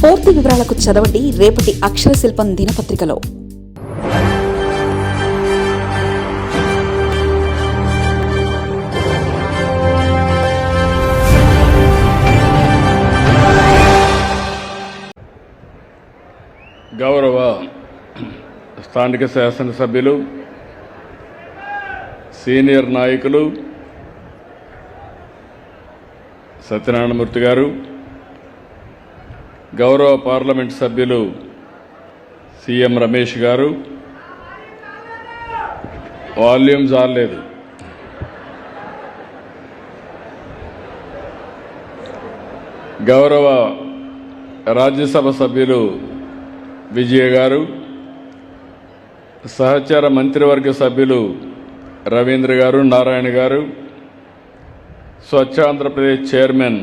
పూర్తి వివరాలకు చదవండి రేపటి అక్షర శిల్పం దినపత్రికలో. గౌరవ స్థానిక శాసనసభ్యులు, సీనియర్ నాయకులు సత్యనారాయణమూర్తి గారు, గౌరవ పార్లమెంట్ సభ్యులు సీఎం రమేష్ గారు, వాల్యూమ్ జాలేదు, గౌరవ రాజ్యసభ సభ్యులు విజయ గారు, సహచర మంత్రివర్గ సభ్యులు రవీంద్ర గారు, నారాయణ గారు, స్వచ్ఛ ఆంధ్రప్రదేశ్ చైర్మన్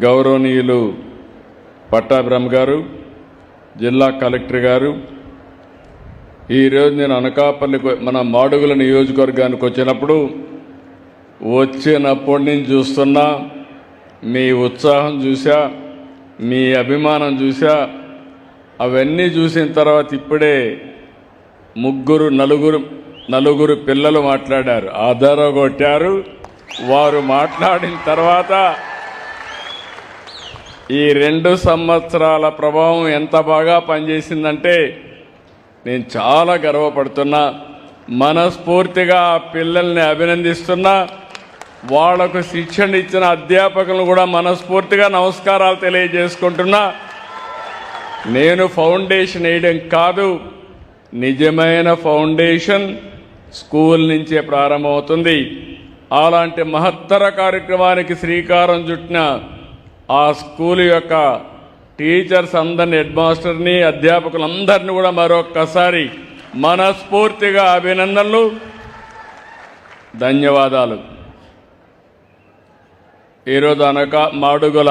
గౌరవనీయులు పట్టాభిరామ్ గారు, జిల్లా కలెక్టర్ గారు, ఈరోజు నేను అనకాపల్లి మన మాడుగుల నియోజకవర్గానికి వచ్చినప్పటి నుంచి చూస్తున్నా, మీ ఉత్సాహం చూసా, మీ అభిమానం చూసా. అవన్నీ చూసిన తర్వాత ఇప్పుడే నలుగురు పిల్లలు మాట్లాడారు, ఆధారగొట్టారు. వారు మాట్లాడిన తర్వాత ఈ 2 సంవత్సరాల ప్రభావం ఎంత బాగా పనిచేసిందంటే నేను చాలా గర్వపడుతున్నా. మనస్ఫూర్తిగా ఆ పిల్లల్ని అభినందిస్తున్నా. వాళ్లకు శిక్షణ ఇచ్చిన అధ్యాపకులను కూడా మనస్ఫూర్తిగా నమస్కారాలు తెలియజేసుకుంటున్నా. నేను ఫౌండేషన్ వేయడం కాదు, నిజమైన ఫౌండేషన్ స్కూల్ నుంచే ప్రారంభమవుతుంది. అలాంటి మహత్తర కార్యక్రమానికి శ్రీకారం చుట్టిన ఆ స్కూల్ యొక్క టీచర్స్ అందరినీ, హెడ్ మాస్టర్ని, అధ్యాపకులందరినీ కూడా మరొక్కసారి మనస్ఫూర్తిగా అభినందనలు, ధన్యవాదాలు. ఈరోజు మాడుగుల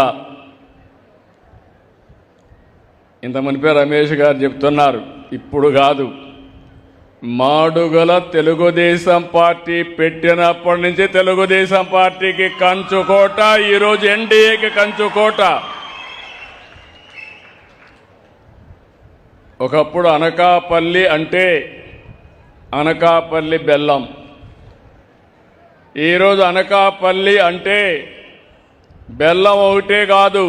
ఇంత మునిపే రమేష్ గారు చెప్తున్నారు, ఇప్పుడు కాదు, మాడుగుల తెలుగుదేశం పార్టీ పెట్టినప్పటి నుంచి తెలుగుదేశం పార్టీకి కంచుకోట, ఈరోజు ఎన్డీఏకి కంచుకోట. ఒకప్పుడు అనకాపల్లి అంటే అనకాపల్లి బెల్లం, ఈరోజు అనకాపల్లి అంటే బెల్లం ఒకటే కాదు,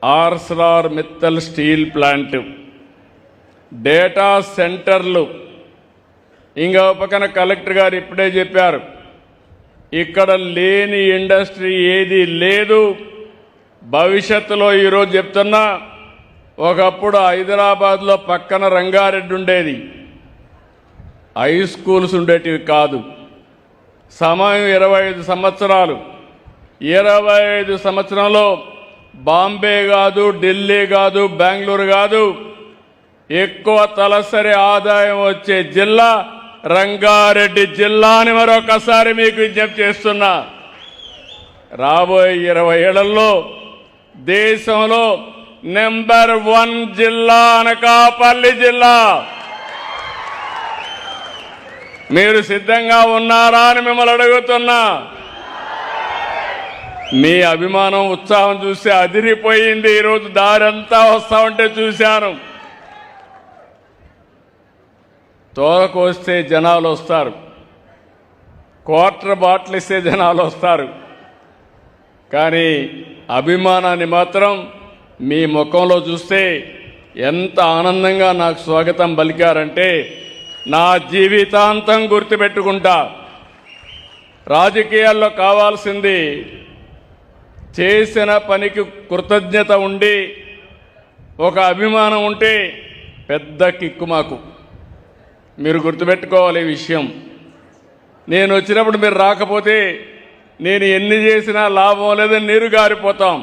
Arcelor Mittal steel plant, data సెంటర్లు. ఇంకా పక్కన కలెక్టర్ గారు ఇప్పుడే చెప్పారు, ఇక్కడ లేని ఇండస్ట్రీ ఏది లేదు. భవిష్యత్తులో ఈరోజు చెప్తున్నా, ఒకప్పుడు హైదరాబాద్లో పక్కన రంగారెడ్డి ఉండేది, హై స్కూల్స్ ఉండేటివి కాదు. సమయం 25 సంవత్సరాలు. 25 సంవత్సరంలో బాంబే కాదు, ఢిల్లీ కాదు, బెంగళూరు కాదు, ఎక్కువ తలసరి ఆదాయం వచ్చే జిల్లా రంగారెడ్డి జిల్లా అని మరొకసారి మీకు విజ్ఞప్తి చేస్తున్నా. రాబోయే 20 ఏళ్లలో దేశంలో నెంబర్ 1 జిల్లా అనకాపల్లి జిల్లా. మీరు సిద్ధంగా ఉన్నారా అని మిమ్మల్ని అడుగుతున్నా. మీ అభిమానం, ఉత్సాహం చూస్తే అదిరిపోయింది. ఈరోజు దారంతా వస్తా ఉంటే చూశాను. తోరకొస్తే జనాలు వస్తారు, క్వార్టర్ బాటిల్ ఇస్తే జనాలు వస్తారు, కానీ అభిమానాన్ని మాత్రం మీ ముఖంలో చూస్తే ఎంత ఆనందంగా నాకు స్వాగతం పలికారంటే నా జీవితాంతం గుర్తుపెట్టుకుంటా. రాజకీయాల్లో కావాల్సింది చేసిన పనికి కృతజ్ఞత ఉండి ఒక అభిమానం ఉంటే పెద్ద కిక్కు మాకు. మీరు గుర్తుపెట్టుకోవాలి ఈ విషయం. నేను వచ్చినప్పుడు మీరు రాకపోతే నేను ఎన్ని చేసినా లాభం లేదని నీరు గారిపోతాం.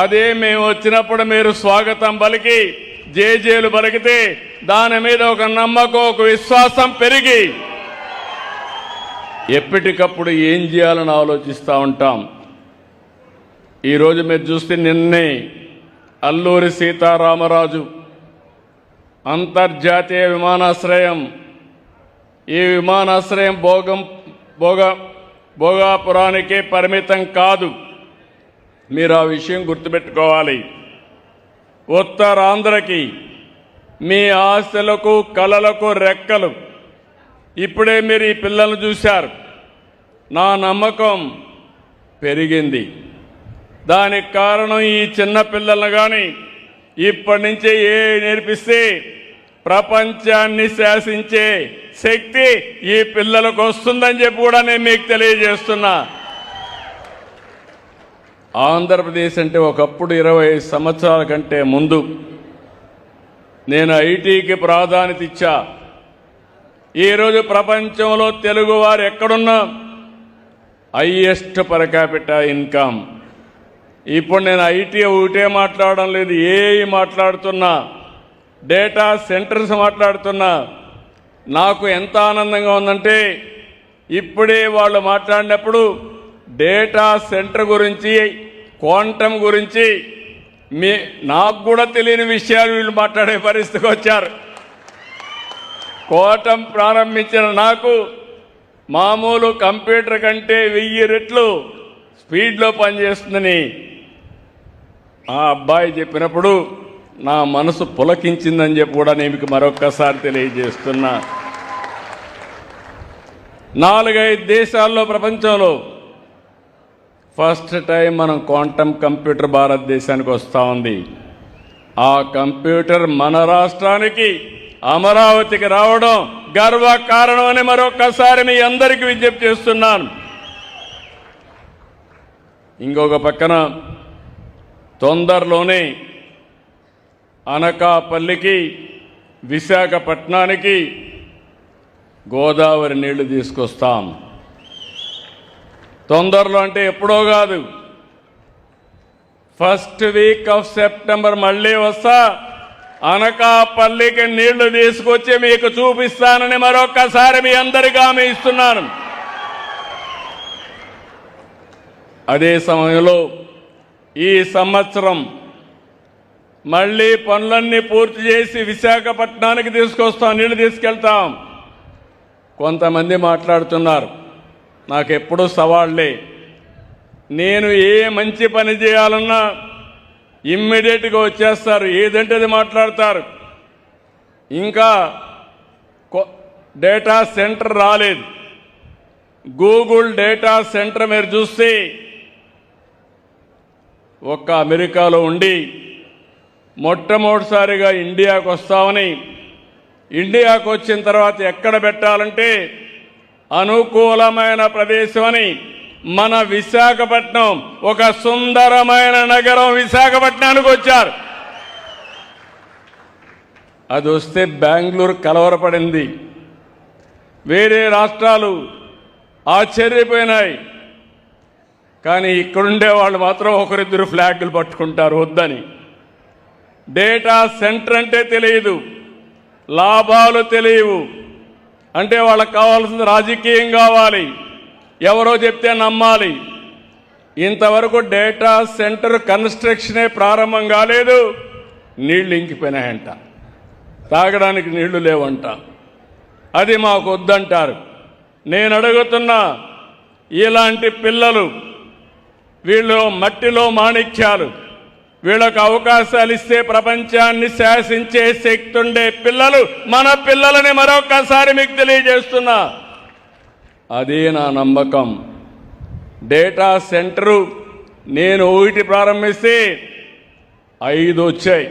అదే మేము వచ్చినప్పుడు మీరు స్వాగతం పలికి జేజేలు పలికితే దాని మీద ఒక నమ్మకం, ఒక విశ్వాసం పెరిగి ఎప్పటికప్పుడు ఏం చేయాలని ఆలోచిస్తూ ఉంటాం. ఈరోజు మీరు చూస్తే నిన్నే అల్లూరి సీతారామరాజు అంతర్జాతీయ విమానాశ్రయం, ఈ విమానాశ్రయం భోగాపురానికే పరిమితం కాదు, మీరు ఆ విషయం గుర్తుపెట్టుకోవాలి. ఉత్తరాంధ్రకి మీ ఆశలకు కలలకు రెక్కలు. ఇప్పుడే మీరు ఈ పిల్లలను చూశారు. నా నమ్మకం పెరిగింది. దానికి కారణం ఈ చిన్న పిల్లలను కానీ ఇప్పటి నుంచే నేర్పిస్తే ప్రపంచాన్ని శాసించే శక్తి ఈ పిల్లలకు వస్తుందని చెప్పి కూడా నేను మీకు తెలియజేస్తున్నా. ఆంధ్రప్రదేశ్ అంటే ఒకప్పుడు 20 సంవత్సరాల కంటే ముందు నేను ఐటీకి ప్రాధాన్యత ఇచ్చా. ఈరోజు ప్రపంచంలో తెలుగు వారు ఎక్కడున్నా హైయెస్ట్ పర్ క్యాపిటా ఇన్కమ్. ఇప్పుడు నేను ఐటీ ఒకటే మాట్లాడడం లేదు, ఏఐ మాట్లాడుతున్నా, డేటా సెంటర్స్ మాట్లాడుతున్నా. నాకు ఎంత ఆనందంగా ఉందంటే ఇప్పుడే వాళ్ళు మాట్లాడినప్పుడు డేటా సెంటర్ గురించి, క్వాంటమ్ గురించి నాకు కూడా తెలియని విషయాలు వీళ్ళు మాట్లాడే పరిస్థితికి వచ్చారు. క్వాంటమ్ ప్రారంభించిన నాకు మామూలు కంప్యూటర్ కంటే 1000 రెట్లు స్పీడ్లో పనిచేస్తుందని ఆ అబ్బాయి చెప్పినప్పుడు నా మనసు పులకించిందని చెప్పి కూడా నేను మీకు మరొక్కసారి తెలియజేస్తున్నా. 4-5 దేశాల్లో ప్రపంచంలో ఫస్ట్ టైం మనం క్వాంటమ్ కంప్యూటర్ భారతదేశానికి వస్తూ ఉంది. ఆ కంప్యూటర్ మన రాష్ట్రానికి అమరావతికి రావడం గర్వకారణం అని మరొక్కసారి మీ అందరికీ విజ్ఞప్తి చేస్తున్నాను. ఇంకొక పక్కన తొందరలోనే అనకాపల్లికి, విశాఖపట్నానికి గోదావరి నీళ్లు తీసుకొస్తాం. తొందరలో అంటే ఎప్పుడో కాదు, ఫస్ట్ వీక్ ఆఫ్ సెప్టెంబర్ మళ్ళీ వస్తా. అనకాపల్లికి నీళ్లు తీసుకొచ్చి మీకు చూపిస్తానని మరొక్కసారి మీ అందరికీ హామీ ఇస్తున్నాను. అదే సమయంలో ఈ సంవత్సరం మళ్ళీ పనులన్నీ పూర్తి చేసి విశాఖపట్నానికి తీసుకొస్తాం, నీళ్లు తీసుకెళ్తాం. కొంతమంది మాట్లాడుతున్నారు, నాకెప్పుడు సవాళ్లే. నేను ఏ మంచి పని చేయాలన్నా ఇమ్మీడియట్గా వచ్చేస్తారు, ఏదంటే అది మాట్లాడతారు. ఇంకా డేటా సెంటర్ రాలేదు. గూగుల్ డేటా సెంటర్ మీరు చూస్తే ఒక్క అమెరికాలో ఉండి మొట్టమొదటిసారిగా ఇండియాకు వస్తామని, ఇండియాకు వచ్చిన తర్వాత ఎక్కడ పెట్టాలంటే అనుకూలమైన ప్రదేశం అని మన విశాఖపట్నం, ఒక సుందరమైన నగరం విశాఖపట్నానికి వచ్చారు. అది వస్తే బెంగళూరు కలవరపడింది. వేరే రాష్ట్రాలు ఆశ్చర్యపోయినాయి. కానీ ఇక్కడుండే వాళ్ళు మాత్రం ఒకరిద్దరు ఫ్లాగులు పట్టుకుంటారు వద్దని. డేటా సెంటర్ అంటే తెలియదు, లాభాలు తెలియవు. అంటే వాళ్ళకి కావాల్సింది రాజకీయం కావాలి, ఎవరో చెప్తే నమ్మాలి. ఇంతవరకు డేటా సెంటర్ కన్స్ట్రక్షనే ప్రారంభం కాలేదు, నీళ్లు ఇంకిపోయినాయంట, తాగడానికి నీళ్లు లేవంట. అది మాకు వద్దంటారు. నేను అడుగుతున్నా, ఇలాంటి పిల్లలు, వీళ్ళు మట్టిలో మాణిక్యాలు, వీళ్ళకు అవకాశాలు ఇస్తే ప్రపంచాన్ని శాసించే శక్తి ఉండే పిల్లలు మన పిల్లలని మరొకసారి మీకు తెలియజేస్తున్నా. అదే నా నమ్మకం. డేటా సెంటరు నేను 1 ప్రారంభిస్తే 5 వచ్చాయి,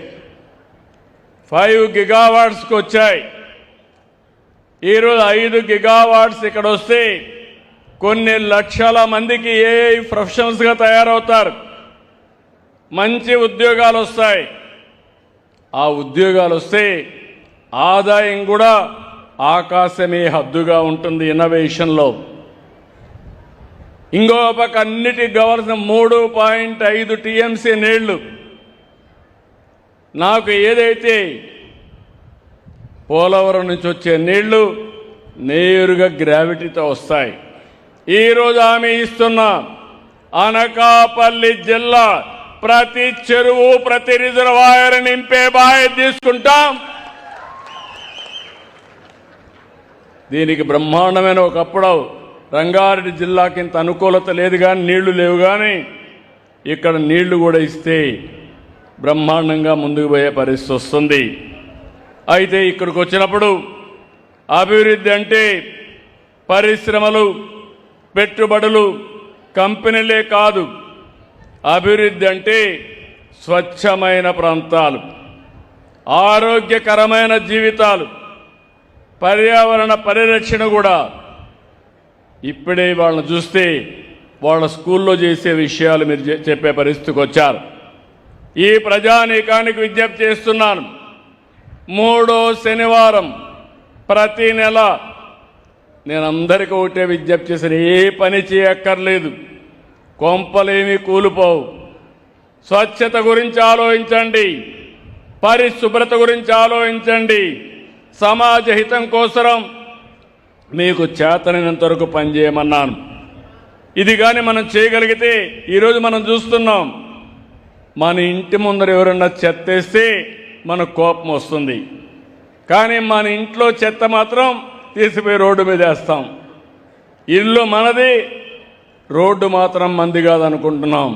5 గిగావాట్స్కి వచ్చాయి. ఈరోజు 5 గిగావాట్స్ ఇక్కడ వస్తే కొన్ని లక్షల మందికి ఏఐ ప్రొఫెషనల్స్గా తయారవుతారు, మంచి ఉద్యోగాలు వస్తాయి. ఆ ఉద్యోగాలు వస్తే ఆదాయం కూడా ఆకాశమే హద్దుగా ఉంటుంది ఇన్నోవేషన్లో. ఇంకో పక్క అన్నిటికి కావాల్సిన 3.5 టీఎంసీ నీళ్లు. నాకు ఏదైతే పోలవరం నుంచి వచ్చే నీళ్లు నేరుగా గ్రావిటీతో వస్తాయి. ఈరోజు హామీ ఇస్తున్నా, అనకాపల్లి జిల్లా ప్రతి చెరువు, ప్రతి రిజర్వాయర్ నింపే బాధ్యత తీసుకుంటాం. దీనికి బ్రహ్మాండమైన, ఒకప్పుడు రంగారెడ్డి జిల్లాకి ఇంత అనుకూలత లేదు కానీ, నీళ్లు లేవు కానీ, ఇక్కడ నీళ్లు కూడా ఇస్తే బ్రహ్మాండంగా ముందుకు పోయే పరిస్థితి వస్తుంది. అయితే ఇక్కడికి వచ్చినప్పుడు అభివృద్ధి అంటే పరిశ్రమలు, పెట్టుబడులు, కంపెనీలే కాదు. అభివృద్ధి అంటే స్వచ్ఛమైన ప్రాంతాలు, ఆరోగ్యకరమైన జీవితాలు, పర్యావరణ పరిరక్షణ కూడా. ఇప్పుడే వాళ్ళని చూస్తే వాళ్ళ స్కూల్లో చేసే విషయాలు మీరు చెప్పే పరిస్థితికి వచ్చారు. ఈ ప్రజానీకానికి విజ్ఞప్తి చేస్తున్నాను, 3వ శనివారం ప్రతి నెల నేను అందరికీ ఒకటే విజ్ఞప్తి చేసిన, ఏ పని చేయక్కర్లేదు, కొంపలేమీ కూలిపోవు. స్వచ్ఛత గురించి ఆలోచించండి, పరిశుభ్రత గురించి ఆలోచించండి. సమాజ హితం కోసం మీకు చేతనైనంత వరకు పనిచేయమన్నాను. ఇది కానీ మనం చేయగలిగితే, ఈరోజు మనం చూస్తున్నాం, మన ఇంటి ముందర ఎవరన్నా చెత్తేస్తే మనకు కోపం వస్తుంది. కానీ మన ఇంట్లో చెత్త మాత్రం తీసిపోయి రోడ్డు మీద వేస్తాం. ఇల్లు మనది, రోడ్డు మాత్రం మంది కాదనుకుంటున్నాం.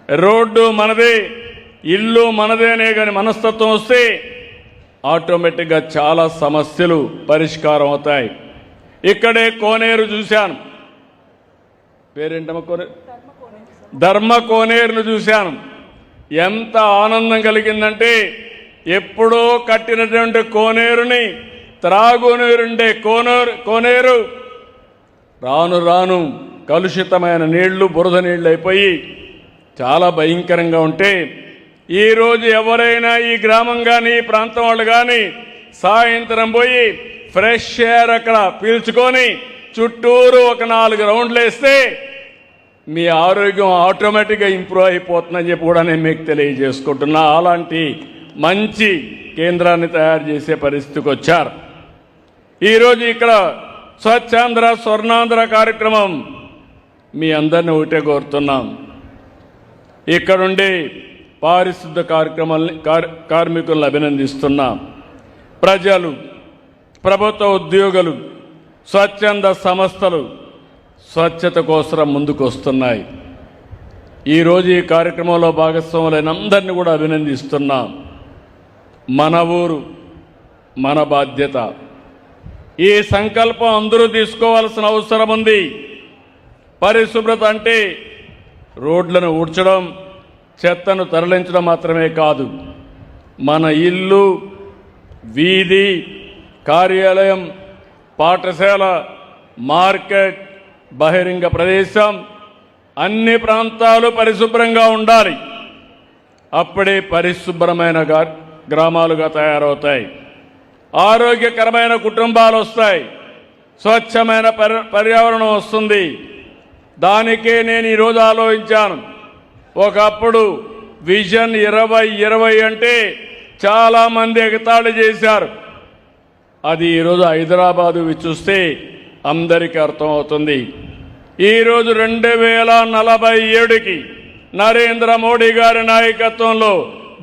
రోడ్డు మనది, ఇల్లు మనదేనే కానీ మనస్తత్వం వస్తే ఆటోమేటిక్గా చాలా సమస్యలు పరిష్కారం అవుతాయి. ఇక్కడే కోనేరు చూశాను, పేరేంటమ్మా కోనేరు, ధర్మ కోనేరును చూశాను. ఎంత ఆనందం కలిగిందంటే, ఎప్పుడో కట్టినటువంటి కోనేరుని, త్రాగునీరుండే కోనేరు రాను రాను కలుషితమైన నీళ్లు, బురద నీళ్లు అయిపోయి చాలా భయంకరంగా ఉంటే, ఈరోజు ఎవరైనా ఈ గ్రామం కానీ ఈ ప్రాంతం వాళ్ళు కానీ సాయంత్రం పోయి ఫ్రెష్ ఎయిర్ అక్కడ పీల్చుకొని చుట్టూరు ఒక 4 రౌండ్లు వేస్తే మీ ఆరోగ్యం ఆటోమేటిక్గా ఇంప్రూవ్ అయిపోతుందని చెప్పి కూడా నేను మీకు తెలియజేసుకుంటున్నా. అలాంటి మంచి కేంద్రాన్ని తయారు చేసే పరిస్థితికి వచ్చారు. ఈరోజు ఇక్కడ స్వచ్ఛాంధ్ర స్వర్ణాంధ్ర కార్యక్రమం మీ అందరిని ఒకటే కోరుతున్నాం. ఇక్కడుండి పారిశుద్ధ కార్మికులను అభినందిస్తున్నాం. ప్రజలు, ప్రభుత్వ ఉద్యోగులు, స్వచ్ఛంద సంస్థలు స్వచ్ఛత కోసం ముందుకు వస్తున్నాయి. ఈరోజు ఈ కార్యక్రమంలో భాగస్వాములైన అందరినీ కూడా అభినందిస్తున్నాం. మన ఊరు మన బాధ్యత. ఈ సంకల్పం అందరూ తీసుకోవాల్సిన అవసరం ఉంది. పరిశుభ్రత అంటే రోడ్లను ఊడ్చడం, చెత్తను తరలించడం మాత్రమే కాదు. మన ఇల్లు, వీధి, కార్యాలయం, పాఠశాల, మార్కెట్, బహిరంగ ప్రదేశం, అన్ని ప్రాంతాలు పరిశుభ్రంగా ఉండాలి. అప్పుడే పరిశుభ్రమైన గ్రామాలుగా తయారవుతాయి. ఆరోగ్యకరమైన కుటుంబాలు వస్తాయి. స్వచ్ఛమైన పర్యావరణం వస్తుంది. దానికే నేను ఈరోజు ఆలోచించాను. ఒకప్పుడు విజన్ 2020 అంటే చాలామంది ఎగతాళి చేశారు. అది ఈరోజు హైదరాబాదు చూస్తే అందరికీ అర్థమవుతుంది. ఈరోజు 2047కి నరేంద్ర మోడీ గారి నాయకత్వంలో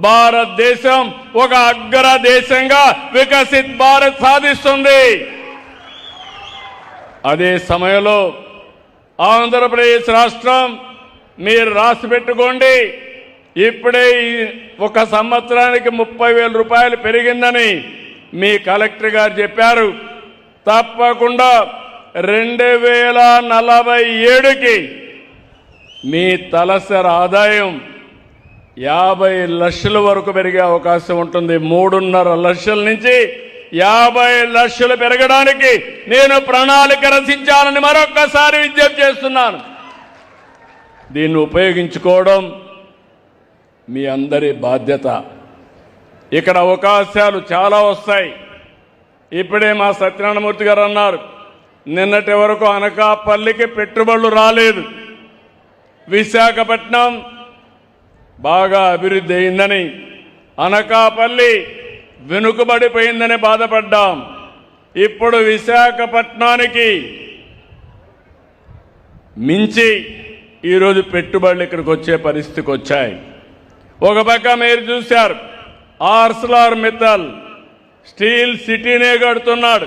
భారతదేశం ఒక అగ్ర దేశంగా వికసిత్ భారత్ సాధిస్తుంది. అదే సమయంలో ఆంధ్రప్రదేశ్ రాష్ట్రం, మీరు రాసి పెట్టుకోండి, ఇప్పుడే ఒక సంవత్సరానికి 30,000 రూపాయలు పెరిగిందని మీ కలెక్టర్ గారు చెప్పారు. తప్పకుండా 2047కి మీ తలసరి ఆదాయం 50 లక్షల వరకు పెరిగే అవకాశం ఉంటుంది. 3.5 లక్షల నుంచి 50 లక్షలు పెరగడానికి నేను ప్రణాళిక రచించాలని మరొక్కసారి విజ్ఞప్తి చేస్తున్నాను. దీన్ని ఉపయోగించుకోవడం మీ అందరి బాధ్యత. ఇక్కడ అవకాశాలు చాలా వస్తాయి. ఇప్పుడే మా సత్యనారాయణమూర్తి గారు అన్నారు, నిన్నటి వరకు అనకాపల్లికి పెట్టుబడులు రాలేదు. విశాఖపట్నం బాగా అభివృద్ధి అయిందని, అనకాపల్లి వెనుకబడిపోయిందని బాధపడ్డాం. ఇప్పుడు విశాఖపట్నానికి మించి ఈరోజు పెట్టుబడులు ఇక్కడికి వచ్చే పరిస్థితికి వచ్చాయి. ఒక పక్క మీరు చూశారు, ఆర్సెలర్ మిత్తల్ స్టీల్ సిటీనే కడుతున్నాడు.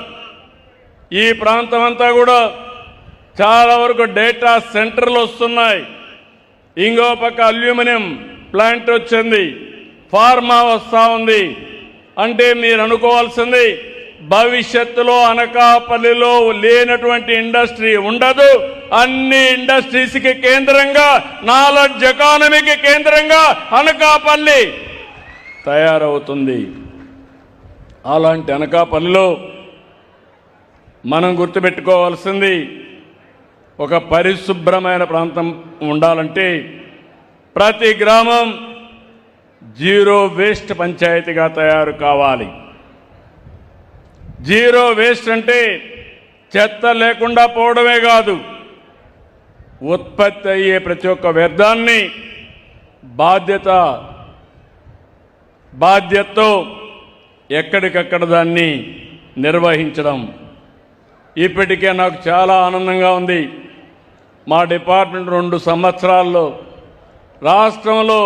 ఈ ప్రాంతం అంతా కూడా చాలా వరకు డేటా సెంటర్లు వస్తున్నాయి. ఇంకో పక్క అల్యూమినియం ప్లాంట్ వచ్చింది, ఫార్మా వస్తూ ఉంది. అంటే మీరు అనుకోవాల్సింది భవిష్యత్తులో అనకాపల్లిలో లేనటువంటి ఇండస్ట్రీ ఉండదు. అన్ని ఇండస్ట్రీస్కి కేంద్రంగా, నాలెడ్జ్ ఎకానమీకి కేంద్రంగా అనకాపల్లి తయారవుతుంది. అలాంటి అనకాపల్లిలో మనం గుర్తుపెట్టుకోవాల్సింది, ఒక పరిశుభ్రమైన ప్రాంతం ఉండాలంటే ప్రతి గ్రామం జీరో వేస్ట్ పంచాయతీగా తయారు కావాలి. జీరో వేస్ట్ అంటే చెత్త లేకుండా పోవడమే కాదు, ఉత్పత్తి అయ్యే ప్రతి ఒక్క వ్యర్థాన్ని బాధ్యతతో ఎక్కడికక్కడ దాన్ని నిర్వహించడం. ఇప్పటికే నాకు చాలా ఆనందంగా ఉంది. మా డిపార్ట్మెంట్ 2 సంవత్సరాల్లో రాష్ట్రంలో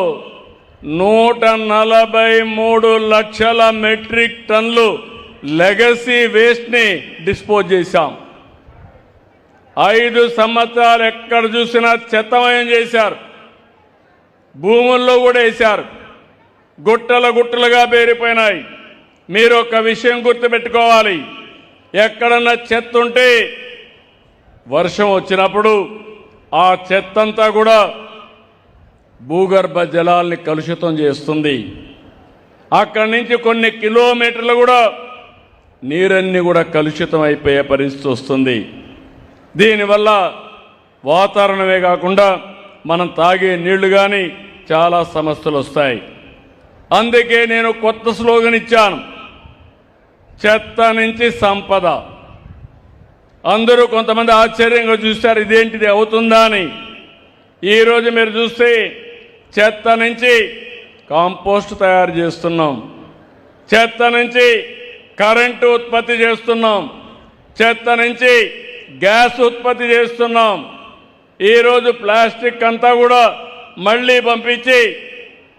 143 లక్షల మెట్రిక్ టన్నులు లెగసీ వేస్ట్ని డిస్పోజ్ చేశాం. 5 సంవత్సరాలు ఎక్కడ చూసినా చెత్తమయం చేశారు, భూముల్లో కూడా వేశారు, గుట్టలుగా పేరిపోయినాయి. మీరు ఒక విషయం గుర్తుపెట్టుకోవాలి, ఎక్కడన్నా చెత్త ఉంటే వర్షం వచ్చినప్పుడు ఆ చెత్తంతా కూడా భూగర్భ జలాల్ని కలుషితం చేస్తుంది. అక్కడి నుంచి కొన్ని కిలోమీటర్లు కూడా నీరన్నీ కూడా కలుషితం అయిపోయే పరిస్థితి వస్తుంది. దీనివల్ల వాతావరణమే కాకుండా మనం తాగే నీళ్లు కానీ చాలా సమస్యలు వస్తాయి. అందుకే నేను కొత్త స్లోగన్ ఇచ్చాను, చెత్త నుంచి సంపద. అందరూ కొంతమంది ఆశ్చర్యంగా చూస్తారు, ఇదేంటిది అవుతుందా అని. ఈరోజు మీరు చూస్తే చెత్త నుంచి కాంపోస్ట్ తయారు చేస్తున్నాం, చెత్త నుంచి కరెంటు ఉత్పత్తి చేస్తున్నాం, చెత్త నుంచి గ్యాస్ ఉత్పత్తి చేస్తున్నాం. ఈరోజు ప్లాస్టిక్ అంతా కూడా మళ్ళీ పంపించి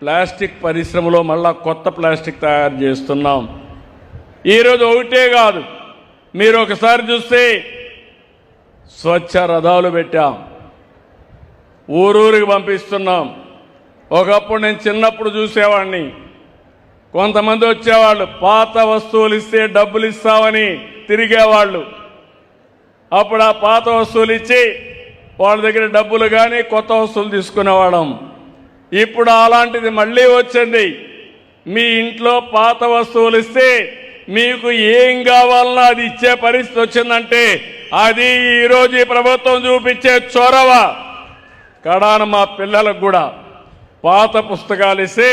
ప్లాస్టిక్ పరిశ్రమలో మళ్ళా కొత్త ప్లాస్టిక్ తయారు చేస్తున్నాం. ఈరోజు ఒకటే కాదు, మీరు ఒకసారి చూస్తే స్వచ్ఛ రథాలు పెట్టాం, ఊరూరికి పంపిస్తున్నాం. ఒకప్పుడు నేను చిన్నప్పుడు చూసేవాడిని, కొంతమంది వచ్చేవాళ్ళు పాత వస్తువులు ఇస్తే డబ్బులు ఇస్తామని తిరిగేవాళ్ళు. అప్పుడు ఆ పాత వస్తువులు ఇచ్చి వాళ్ళ దగ్గర డబ్బులు కానీ కొత్త వస్తువులు తీసుకునేవాళ్ళం. ఇప్పుడు అలాంటిది మళ్ళీ వచ్చింది. మీ ఇంట్లో పాత వస్తువులు ఇస్తే మీకు ఏం కావాలన్నా అది ఇచ్చే పరిస్థితి వచ్చిందంటే అది ఈరోజు ఈ ప్రభుత్వం చూపించే చొరవ. కడాన మా పిల్లలకు కూడా పాత పుస్తకాలు ఇస్తే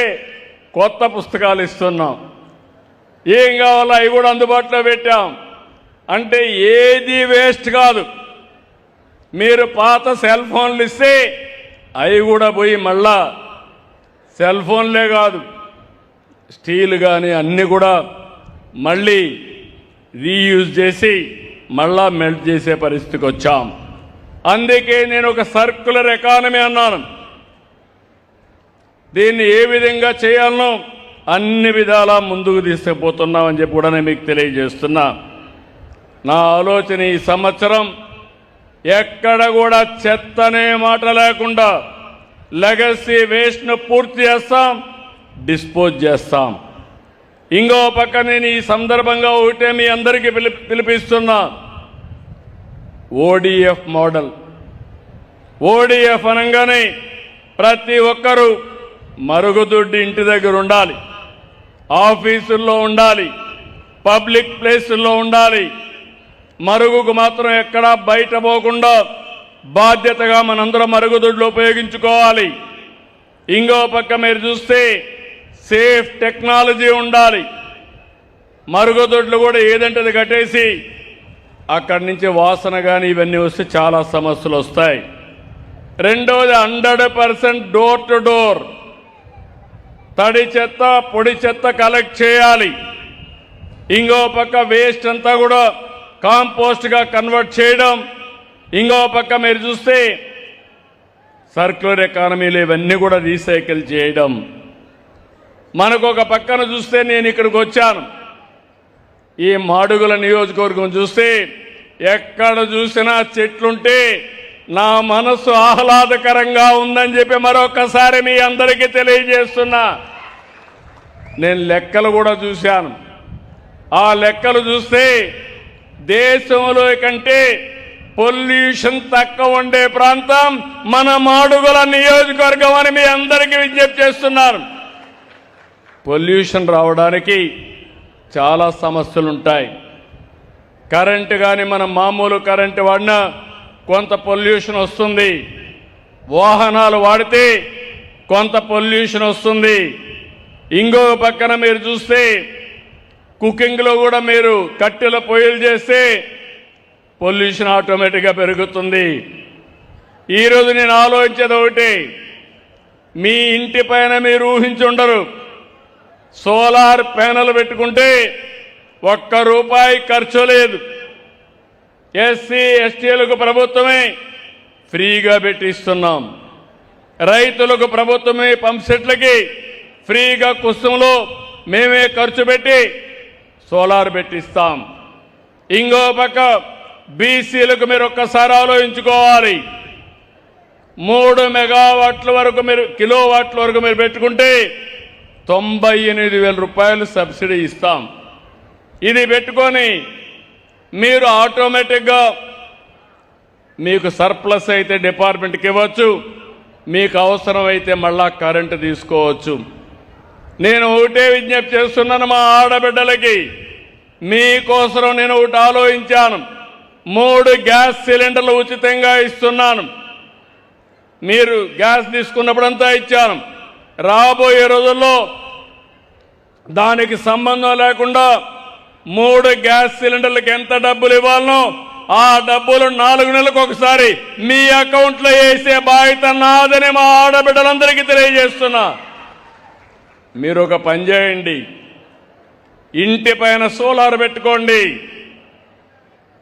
కొత్త పుస్తకాలు ఇస్తున్నాం. ఏం కావాలో అవి కూడా అందుబాటులో పెట్టాం. అంటే ఏది వేస్ట్ కాదు. మీరు పాత సెల్ ఫోన్లు ఇస్తే అవి కూడా పోయి మళ్ళా సెల్ ఫోన్లే కాదు, స్టీల్ కానీ అన్నీ కూడా మళ్ళీ రీయూజ్ చేసి మళ్ళా మెల్ట్ చేసే పరిస్థితికి వచ్చాం. అందుకే నేను ఒక సర్క్యులర్ ఎకానమీ అన్నాను. దీన్ని ఏ విధంగా చేయాలనో అన్ని విధాలా ముందుకు తీసుకుపోతున్నామని చెప్పి కూడా నేను మీకు తెలియజేస్తున్నా. నా ఆలోచన ఈ సంవత్సరం ఎక్కడ కూడా చెత్తనే మాట లేకుండా లెగసీ వేస్ట్ను పూర్తి చేస్తాం, డిస్పోజ్ చేస్తాం. ఇంకో పక్క నేను ఈ సందర్భంగా ఒకటే మీ అందరికీ పిలిపిస్తున్నా, ఓడిఎఫ్ మోడల్. ఓడిఎఫ్ అనగానే ప్రతి ఒక్కరూ మరుగుదొడ్డి ఇంటి దగ్గర ఉండాలి, ఆఫీసుల్లో ఉండాలి, పబ్లిక్ ప్లేసుల్లో ఉండాలి. మరుగుకు మాత్రం ఎక్కడా బయట పోకుండా బాధ్యతగా మనందరం మరుగుదొడ్లు ఉపయోగించుకోవాలి. ఇంకో పక్క మీరు చూస్తే సేఫ్ టెక్నాలజీ ఉండాలి. మరుగుదొడ్లు కూడా ఏదంటే అది కట్టేసి అక్కడి నుంచి వాసన కానీ ఇవన్నీ వస్తే చాలా సమస్యలు వస్తాయి. రెండోది 100% డోర్ టు డోర్ తడి చెత్త పొడి చెత్త కలెక్ట్ చేయాలి. ఇంకో పక్క వేస్ట్ అంతా కూడా కాంపోస్ట్గా కన్వర్ట్ చేయడం. ఇంకో పక్క మీరు చూస్తే సర్క్యులర్ ఎకానమీలో ఇవన్నీ కూడా రీసైకిల్ చేయడం. మనకు ఒక పక్కన చూస్తే నేను ఇక్కడికి వచ్చాను, ఈ మాడుగుల నియోజకవర్గం చూస్తే ఎక్కడ చూసినా చెట్లుంటే నా మనసు ఆహ్లాదకరంగా ఉందని చెప్పి మరొకసారి మీ అందరికీ తెలియజేస్తున్నా. నేను లెక్కలు కూడా చూశాను. ఆ లెక్కలు చూస్తే దేశంలో కంటే పొల్యూషన్ తక్కువ ఉండే ప్రాంతం మన మాడుగుల నియోజకవర్గం అని మీ అందరికీ విజ్ఞప్తి చేస్తున్నాను. పొల్యూషన్ రావడానికి చాలా సమస్యలు ఉంటాయి. కరెంటు కానీ మనం మామూలు కరెంటు వాడినా కొంత పొల్యూషన్ వస్తుంది. వాహనాలు వాడితే కొంత పొల్యూషన్ వస్తుంది. ఇంకో పక్కన మీరు చూస్తే కుకింగ్లో కూడా మీరు కట్టెల పొయ్యిలు చేస్తే పొల్యూషన్ ఆటోమేటిక్గా పెరుగుతుంది. ఈరోజు నేను ఆలోచించేది ఒకటి, మీ ఇంటి పైన మీరు ఊహించుండరు, సోలార్ ప్యానెల్ పెట్టుకుంటే ₹1 ఖర్చు లేదు. ఎస్సీ ఎస్టీలకు ప్రభుత్వమే ఫ్రీగా పెట్టిస్తున్నాం. రైతులకు ప్రభుత్వమే పంప్సెట్లకి ఫ్రీగా కుస్తుంలో మేమే ఖర్చు పెట్టి సోలార్ పెట్టిస్తాం. ఇంకో పక్క బీసీలకు మీరు ఒక్కసారి ఆలోచించుకోవాలి. 3 మెగావాట్ల వరకు మీరు కిలోవాట్ల వరకు మీరు పెట్టుకుంటే ₹98,000 సబ్సిడీ ఇస్తాం. ఇది పెట్టుకొని మీరు ఆటోమేటిక్గా మీకు సర్ప్లస్ అయితే డిపార్ట్మెంట్కి ఇవ్వచ్చు, మీకు అవసరమైతే మళ్ళా కరెంటు తీసుకోవచ్చు. నేను ఒకటే విజ్ఞప్తి చేస్తున్నాను మా ఆడబిడ్డలకి, మీకోసం నేను ఒకటి ఆలోచించాను. 3 గ్యాస్ సిలిండర్లు ఉచితంగా ఇస్తున్నాను. మీరు గ్యాస్ తీసుకున్నప్పుడంతా ఇచ్చాను. రాబోయే రోజుల్లో దానికి సంబంధం లేకుండా 3 గ్యాస్ సిలిండర్లకు ఎంత డబ్బులు ఇవ్వాలనో ఆ డబ్బులు 4 నెలలకు ఒకసారి మీ అకౌంట్లో వేసే బాధ్యత నాదని మా ఆడబిడ్డలందరికీ తెలియజేస్తున్నా. మీరు ఒక పని చేయండి, ఇంటి పైన సోలార్ పెట్టుకోండి,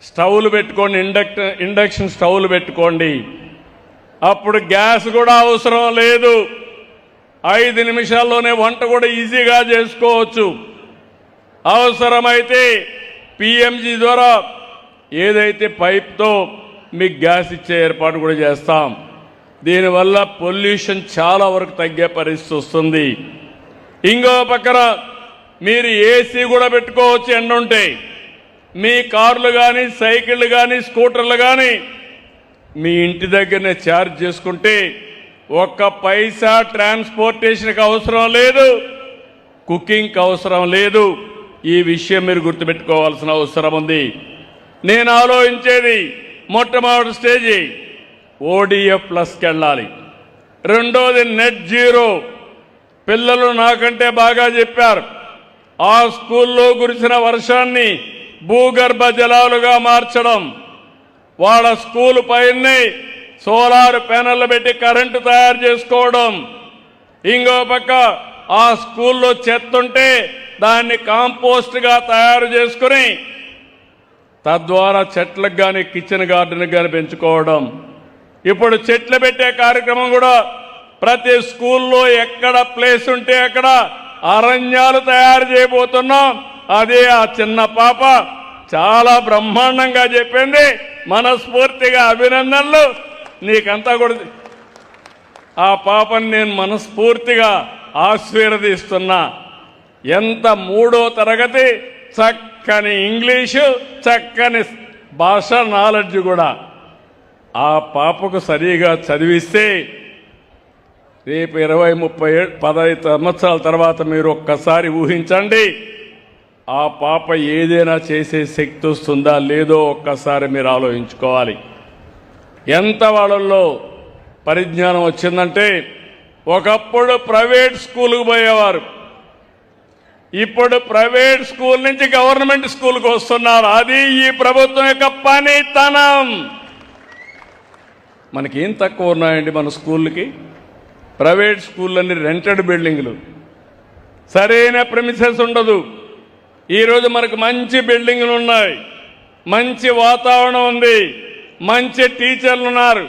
స్టవ్లు పెట్టుకోండి, ఇండక్షన్ స్టవ్లు పెట్టుకోండి. అప్పుడు గ్యాస్ కూడా అవసరం లేదు. 5 నిమిషాల్లోనే వంట కూడా ఈజీగా చేసుకోవచ్చు. అవసరమైతే పిఎంజి ద్వారా ఏదైతే పైప్తో మీకు గ్యాస్ ఇచ్చే ఏర్పాటు కూడా చేస్తాం. దీనివల్ల పొల్యూషన్ చాలా వరకు తగ్గే పరిస్థితి వస్తుంది. ఇంకో పక్కన మీరు ఏసీ కూడా పెట్టుకోవచ్చు. ఎండ ఉంటే మీ కార్లు కానీ సైకిళ్ళు కానీ స్కూటర్లు కానీ మీ ఇంటి దగ్గరనే ఛార్జ్ చేసుకుంటే ₹1 ట్రాన్స్పోర్టేషన్కి అవసరం లేదు, కుకింగ్కి అవసరం లేదు. ఈ విషయం మీరు గుర్తుపెట్టుకోవాల్సిన అవసరం ఉంది. నేను ఆలోచించేది మొట్టమొదటి స్టేజీ ఓడిఎఫ్ ప్లస్కి వెళ్ళాలి. రెండోది నెట్ జీరో. పిల్లలు నాకంటే బాగా చెప్పారు. ఆ స్కూల్లో కురిసిన వర్షాన్ని భూగర్భ జలాలుగా మార్చడం, వాళ్ళ స్కూల్ పైనే సోలార్ ప్యానెల్ పెట్టి కరెంటు తయారు చేసుకోవడం. ఇంకో పక్క ఆ స్కూల్లో చెత్త ఉంటే దాన్ని కాంపోస్ట్గా తయారు చేసుకుని తద్వారా చెట్లకు కానీ కిచెన్ గార్డెన్కి కానీ పెంచుకోవడం. ఇప్పుడు చెట్లు పెట్టే కార్యక్రమం కూడా ప్రతి స్కూల్లో ఎక్కడ ప్లేస్ ఉంటే అక్కడ అరణ్యాలు తయారు చేయబోతున్నాం. అదే ఆ చిన్న పాప చాలా బ్రహ్మాండంగా చెప్పింది. మనస్ఫూర్తిగా అభినందనలు. నీకంతా కూడా ఆ పాపని నేను మనస్ఫూర్తిగా ఆశీర్వదిస్తున్నా. ఎంత 3వ తరగతి, చక్కని ఇంగ్లీషు, చక్కని భాష నాలెడ్జ్ కూడా. ఆ పాపకు సరిగా చదివిస్తే రేపు 20, 30, 15 సంవత్సరాల తర్వాత మీరు ఒక్కసారి ఊహించండి, ఆ పాప ఏదైనా చేసే శక్తి వస్తుందా లేదో ఒక్కసారి మీరు ఆలోచించుకోవాలి. ఎంత వాళ్ళల్లో పరిజ్ఞానం వచ్చిందంటే, ఒకప్పుడు ప్రైవేట్ స్కూల్కి పోయేవారు, ఇప్పుడు ప్రైవేట్ స్కూల్ నుంచి గవర్నమెంట్ స్కూల్కి వస్తున్నారు. అది ఈ ప్రభుత్వం యొక్క పనితనం. మనకేం తక్కువ ఉన్నాయండి మన స్కూళ్ళకి? ప్రైవేట్ స్కూళ్ళన్నీ రెంటెడ్ బిల్డింగ్లు, సరైన ప్రెమిసెస్ ఉండదు. ఈరోజు మనకు మంచి బిల్డింగ్లు ఉన్నాయి, మంచి వాతావరణం ఉంది, మంచి టీచర్లు ఉన్నారు.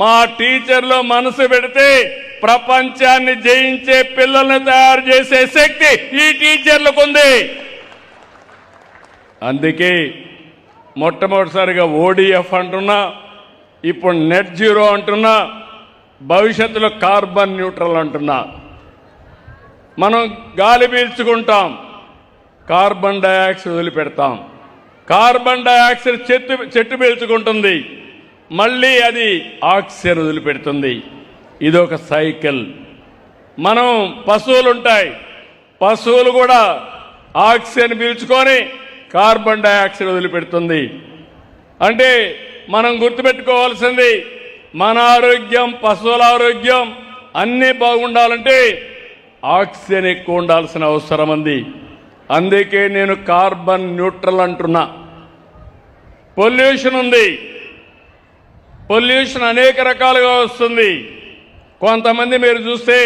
మా టీచర్లు మనసు పెడితే ప్రపంచాన్ని జయించే పిల్లల్ని తయారు చేసే శక్తి ఈ టీచర్లకు ఉంది. అందుకే మొట్టమొదటిసారిగా ఓడిఎఫ్ అంటున్నా, ఇప్పుడు నెట్ జీరో అంటున్నా, భవిష్యత్తులో కార్బన్ న్యూట్రల్ అంటున్నా. మనం గాలి పీల్చుకుంటాం, కార్బన్ డయాక్సైడ్ వదిలిపెడతాం. కార్బన్ డయాక్సైడ్ చెట్టు పీల్చుకుంటుంది, మళ్ళీ అది ఆక్సిజన్ వదిలిపెడుతుంది. ఇదొక సైకిల్. మనం పశువులు ఉంటాయి, పశువులు కూడా ఆక్సిజన్ పీల్చుకొని కార్బన్ డయాక్సైడ్ వదిలిపెడుతుంది. అంటే మనం గుర్తుపెట్టుకోవాల్సింది, మన ఆరోగ్యం, పశువుల ఆరోగ్యం అన్నీ బాగుండాలంటే ఆక్సిజన్ ఎక్కువ ఉండాల్సిన అవసరం ఉంది. అందుకే నేను కార్బన్ న్యూట్రల్ అంటున్నా. పొల్యూషన్ ఉంది, పొల్యూషన్ అనేక రకాలుగా వస్తుంది. కొంతమంది మీరు చూస్తే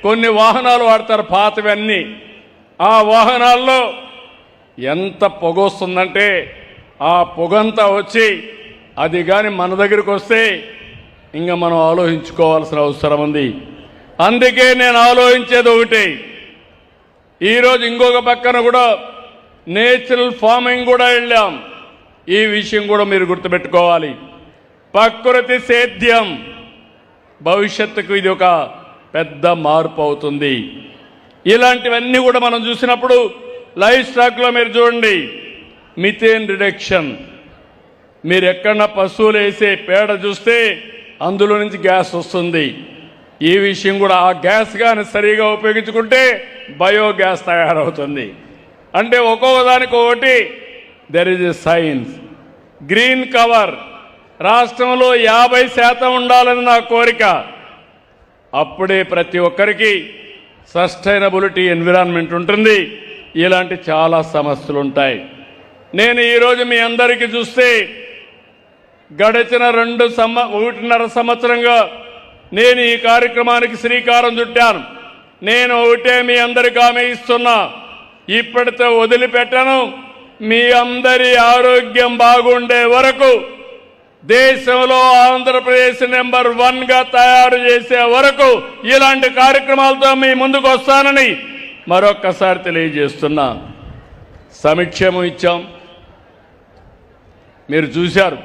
కొన్ని వాహనాలు వాడతారు, పాతవన్నీ. ఆ వాహనాల్లో ఎంత పొగ వస్తుందంటే ఆ పొగంతా వచ్చి అది కానీ మన దగ్గరికి వస్తే ఇంకా మనం ఆలోచించుకోవాల్సిన అవసరం ఉంది. అందుకే నేను ఆలోచించేది ఒకటి, ఈరోజు ఇంకొక పక్కన కూడా నేచురల్ ఫార్మింగ్ కూడా వెళ్ళాం. ఈ విషయం కూడా మీరు గుర్తుపెట్టుకోవాలి. ప్రకృతి సేద్యం భవిష్యత్తుకు ఇది ఒక పెద్ద మార్పు అవుతుంది. ఇలాంటివన్నీ కూడా మనం చూసినప్పుడు లైఫ్ స్టాక్లో మీరు చూడండి, మిథేన్ రిడక్షన్. మీరు ఎక్కడన్నా పశువులు వేసే పేడ చూస్తే అందులో నుంచి గ్యాస్ వస్తుంది. ఈ విషయం కూడా ఆ గ్యాస్ కానీ సరిగా ఉపయోగించుకుంటే బయోగ్యాస్ తయారవుతుంది. అంటే ఒక్కొక్క దానికి ఒకటి there is a science. Green cover రాష్ట్రంలో 50% ఉండాలని నా కోరిక. అప్పుడే ప్రతి ఒక్కరికి సస్టైనబిలిటీ ఎన్విరాన్మెంట్ ఉంటుంది. ఇలాంటి చాలా సమస్యలు ఉంటాయి. నేను ఈరోజు మీ అందరికీ చూస్తే గడిచిన 1.5 సంవత్సరంగా నేను ఈ కార్యక్రమానికి శ్రీకారం చుట్టాను. నేను ఒకటే మీ అందరికీ హామీ ఇస్తున్నా, ఇప్పటితో వదిలిపెట్టను. మీ అందరి ఆరోగ్యం బాగుండే వరకు, దేశంలో ఆంధ్రప్రదేశ్ నెంబర్ 1గా తయారు చేసే వరకు ఇలాంటి కార్యక్రమాలతో మీ ముందుకు వస్తానని మరొక్కసారి తెలియజేస్తున్నా. సమీక్షము ఇచ్చాం, మీరు చూశారు.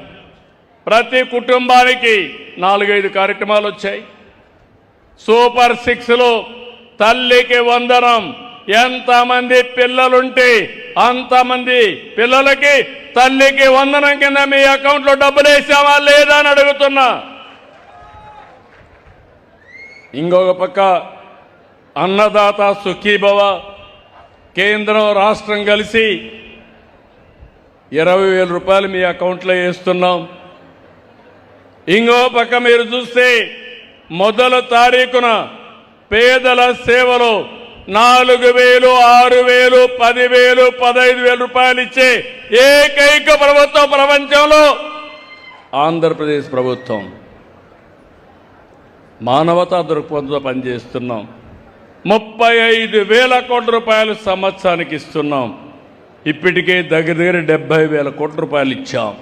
ప్రతి కుటుంబానికి 4-5 కార్యక్రమాలు వచ్చాయి. సూపర్ 6లో తల్లికి వందనం. ఎంతమంది పిల్లలుంటే అంతమంది పిల్లలకి తల్లికి వందనం కింద మీ అకౌంట్లో డబ్బులు వేసామా లేదా అని అడుగుతున్నా. ఇంకొక పక్క అన్నదాత సుఖీభవ, కేంద్రం రాష్ట్రం కలిసి 20,000 రూపాయలు మీ అకౌంట్లో వేస్తున్నాం. ఇంకో పక్క మీరు చూస్తే మొదటి తారీఖున పేదల సేవలో 4,000, 6,000, 10,000, 15,000 రూపాయలు ఇచ్చే ఏకైక ప్రభుత్వం ప్రపంచంలో ఆంధ్రప్రదేశ్ ప్రభుత్వం. మానవతా దృక్పథంతో పనిచేస్తున్నాం. 35,000 కోట్ల రూపాయలు సంవత్సరానికి ఇస్తున్నాం. ఇప్పటికే దగ్గర 70,000 కోట్ల రూపాయలు ఇచ్చాం.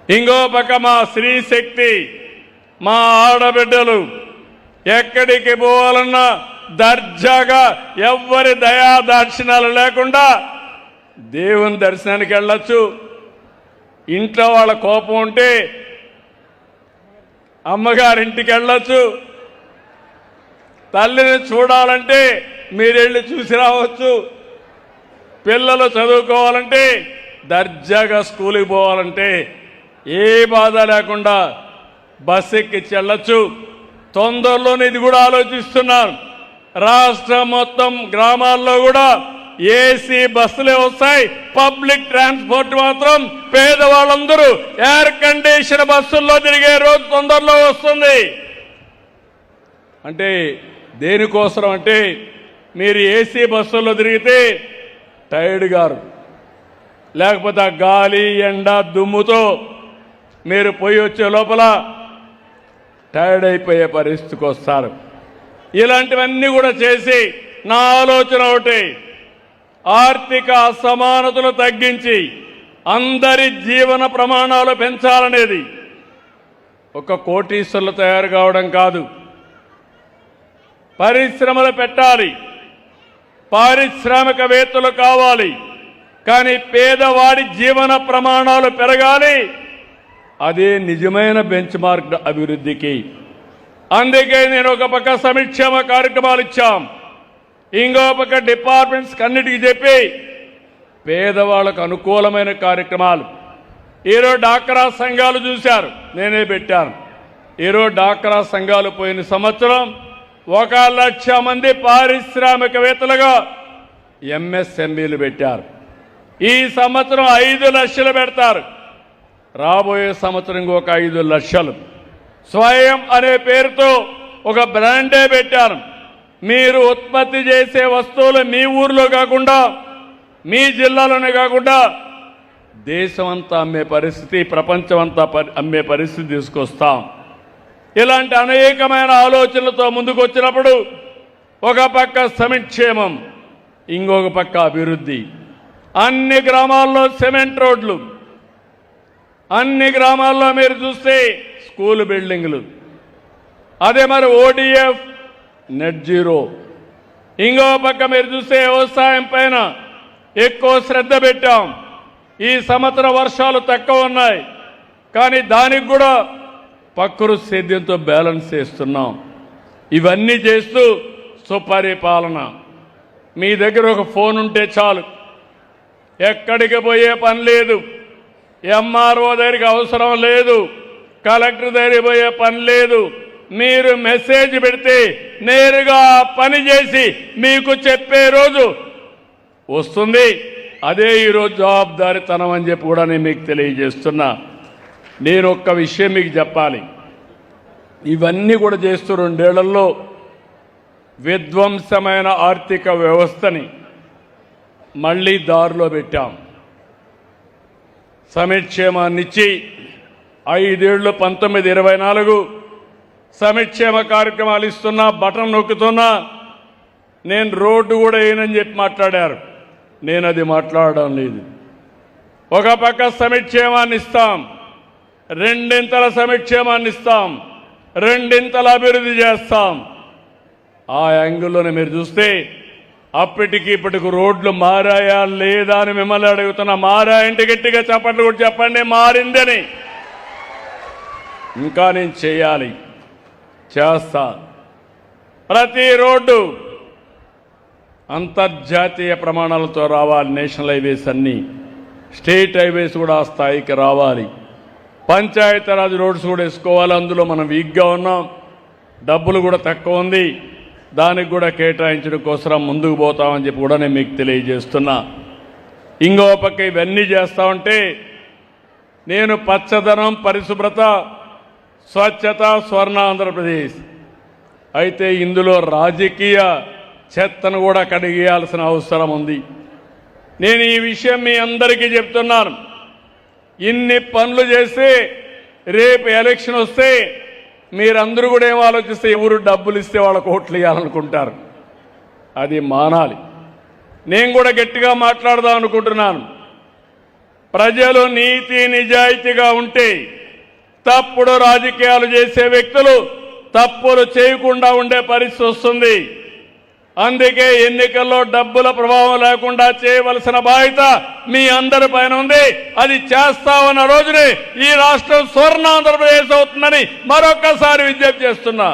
ఇంకో పక్క మా స్త్రీ శక్తి, మా ఆడబిడ్డలు ఎక్కడికి పోవాలన్నా దర్జాగా ఎవ్వరి దయా దాక్షిణాలు లేకుండా దేవుని దర్శనానికి వెళ్ళొచ్చు. ఇంట్లో వాళ్ళ కోపం ఉంటే అమ్మగారింటికి వెళ్ళొచ్చు. తల్లిని చూడాలంటే మీరెళ్ళి చూసి రావచ్చు. పిల్లలు చదువుకోవాలంటే దర్జాగా స్కూల్కి పోవాలంటే ఏ బాధ లేకుండా బస్ ఎక్కి వెళ్ళొచ్చు. తొందరలోనే ఇది కూడా ఆలోచిస్తున్నాను, రాష్ట్రం మొత్తం గ్రామాల్లో కూడా ఏసీ బస్సులే వస్తాయి. పబ్లిక్ ట్రాన్స్పోర్ట్ మాత్రం పేదవాళ్ళందరూ ఎయిర్ కండిషన్ బస్సుల్లో తిరిగే రోజు తొందరలో వస్తుంది. అంటే దేనికోసం అంటే మీరు ఏసీ బస్సుల్లో తిరిగితే టైర్డ్ గారు, లేకపోతే ఆ గాలి ఎండ దుమ్ముతో మీరు పోయి వచ్చే లోపల టైర్డ్ అయిపోయే పరిస్థితికి వస్తారు. ఇలాంటివన్నీ కూడా చేసి నా ఆలోచన ఒకటి, ఆర్థిక అసమానతలు తగ్గించి అందరి జీవన ప్రమాణాలు పెంచాలనేది. ఒక కోటీశ్వరులు తయారు కావడం కాదు, పరిశ్రమలు పెట్టాలి, పారిశ్రామికవేత్తలు కావాలి. కానీ పేదవాడి జీవన ప్రమాణాలు పెరగాలి, అదే నిజమైన బెంచ్ మార్క్ అభివృద్ధికి. అందుకే నేను ఒక పక్క సంక్షేమ కార్యక్రమాలు ఇచ్చాం, ఇంకో పక్క డిపార్ట్మెంట్స్ అన్నిటికీ చెప్పి పేదవాళ్లకు అనుకూలమైన కార్యక్రమాలు. ఈరోజు డాక్రా సంఘాలు చూశారు, నేనే పెట్టాను. ఈరోజు డాక్రా సంఘాలు పోయిన సంవత్సరం 1,00,000 మంది పారిశ్రామికవేత్తలుగా ఎంఎస్ఎంఈలు పెట్టారు. ఈ సంవత్సరం 5 లక్షలు పెడతారు. రాబోయే సంవత్సరం ఇంకొక 5 లక్షలు. స్వయం అనే పేరుతో ఒక బ్రాండే పెట్టారు. మీరు ఉత్పత్తి చేసే వస్తువులు మీ ఊర్లో కాకుండా, మీ జిల్లాలోనే కాకుండా దేశమంతా అమ్మే పరిస్థితి, ప్రపంచమంతా అమ్మే పరిస్థితి తీసుకొస్తాం. ఇలాంటి అనేకమైన ఆలోచనలతో ముందుకు వచ్చినప్పుడు ఒక పక్క సంక్షేమం, ఇంకొక పక్క అభివృద్ధి. అన్ని గ్రామాల్లో సిమెంట్ రోడ్లు, అన్ని గ్రామాల్లో మీరు చూస్తే స్కూల్ బిల్డింగ్లు, అదే మరి ఓడిఎఫ్ నెట్ జీరో. ఇంకో పక్క మీరు చూస్తే వ్యవసాయం పైన ఎక్కువ శ్రద్ధ పెట్టాం. ఈ సంవత్సరం వర్షాలు తక్కువ ఉన్నాయి, కానీ దానికి కూడా ప్రకృతి సేద్యంతో బ్యాలెన్స్ చేస్తున్నాం. ఇవన్నీ చేస్తూ సుపరిపాలన. మీ దగ్గర ఒక ఫోన్ ఉంటే చాలు, ఎక్కడికి పోయే పని లేదు, ఎంఆర్ఓ దగ్గరికి అవసరం లేదు, కలెక్టర్ దగ్గరికి పోయే పని లేదు. మీరు మెసేజ్ పెడితే నేరుగా పని చేసి మీకు చెప్పే రోజు వస్తుంది. అదే ఈరోజు జవాబుదారీతనం అని చెప్పి కూడా నేను మీకు తెలియజేస్తున్నా. నేను ఒక్క విషయం మీకు చెప్పాలి, ఇవన్నీ కూడా చేస్తూ 2 ఏళ్లలో విధ్వంసమైన ఆర్థిక వ్యవస్థని మళ్ళీ దారిలో పెట్టాం. సంక్షేమాన్నిచ్చి 5 ఏళ్ళు 1924 సంక్షేమ కార్యక్రమాలు ఇస్తున్నా, బటన్ నొక్కుతున్నా. నేను రోడ్డు కూడా వేయనని చెప్పి మాట్లాడారు, నేను అది మాట్లాడడం లేదు. ఒక పక్క సంక్షేమాన్ని ఇస్తాం, 2 సంక్షేమాన్ని ఇస్తాం, 2 అభివృద్ధి చేస్తాం. ఆ యాంగిల్లోనే మీరు చూస్తే అప్పటికి ఇప్పటికి రోడ్లు మారాయా లేదా అని మిమ్మల్ని అడుగుతున్నా. మారాయంటే గట్టిగా చెప్పండి, కూడా చెప్పండి మారిందని. ఇంకా నేను చేయాలి, చేస్తా. ప్రతి రోడ్డు అంతర్జాతీయ ప్రమాణాలతో రావాలి. నేషనల్ హైవేస్ అన్నీ, స్టేట్ హైవేస్ కూడా ఆ స్థాయికి రావాలి. పంచాయతీరాజ్ రోడ్స్ కూడా వేసుకోవాలి. అందులో మనం వీక్గా ఉన్నాం, డబ్బులు కూడా తక్కువ ఉంది, దానికి కూడా కేటాయించడం కోసం ముందుకు పోతామని చెప్పి కూడా నేను మీకు తెలియజేస్తున్నా. ఇంకో పక్క ఇవన్నీ చేస్తా ఉంటే నేను పచ్చదనం, పరిశుభ్రత, స్వచ్ఛత, స్వర్ణ ఆంధ్రప్రదేశ్ అయితే ఇందులో రాజకీయ చెత్తను కూడా కడిగేయాల్సిన అవసరం ఉంది. నేను ఈ విషయం మీ అందరికీ చెప్తున్నాను. ఇన్ని పనులు చేస్తే రేపు ఎలక్షన్ వస్తే మీరందరూ కూడా ఏం ఆలోచిస్తే ఎవరు డబ్బులు ఇస్తే వాళ్ళకు ఓట్లు ఇవ్వాలనుకుంటారు. అది మానాలి. నేను కూడా గట్టిగా మాట్లాడదాం అనుకుంటున్నాను. ప్రజలు నీతి నిజాయితీగా ఉంటే తప్పుడు రాజకీయాలు చేసే వ్యక్తులు తప్పులు చేయకుండా ఉండే పరిస్థితి వస్తుంది. అందుకే ఎన్నికల్లో డబ్బుల ప్రభావం లేకుండా చేయవలసిన బాధ్యత మీ అందరి పైన ఉంది. అది చేస్తామన్న రోజునే ఈ రాష్ట్రం స్వర్ణ ఆంధ్రప్రదేశ్ అవుతుందని మరొక్కసారి విజ్ఞప్తి చేస్తున్నా.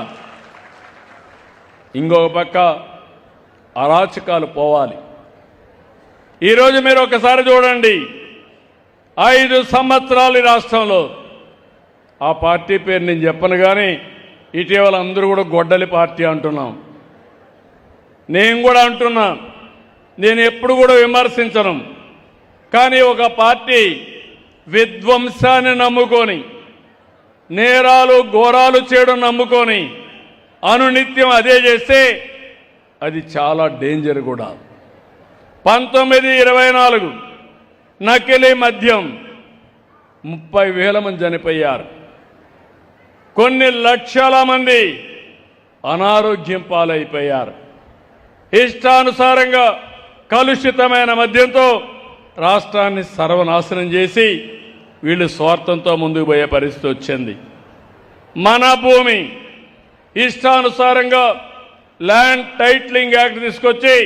ఇంకొక పక్క అరాచకాలు పోవాలి. ఈరోజు మీరు ఒకసారి చూడండి, 5 సంవత్సరాలు ఈ రాష్ట్రంలో, ఆ పార్టీ పేరు నేను చెప్పను కానీ ఇటీవల అందరూ కూడా గొడ్డలి పార్టీ అంటున్నాం. నేను కూడా అంటున్నా, నేను ఎప్పుడు కూడా విమర్శించను. కానీ ఒక పార్టీ విధ్వంసాన్ని నమ్ముకొని, నేరాలు ఘోరాలు చేయడం నమ్ముకొని అనునిత్యం అదే చేస్తే అది చాలా డేంజర్ కూడా. 1924 నకిలీ మద్యం 30,000 మంది చనిపోయారు. కొన్ని లక్షల మంది అనారోగ్యం పాలైపోయారు. ఇష్టానుసారంగా కలుషితమైన మద్యంతో రాష్ట్రాన్ని సర్వనాశనం చేసి వీళ్ళు స్వార్థంతో ముందుకు పోయే పరిస్థితి వచ్చింది. మన భూమి ఇష్టానుసారంగా ల్యాండ్ టైటిలింగ్ యాక్ట్ తీసుకొచ్చి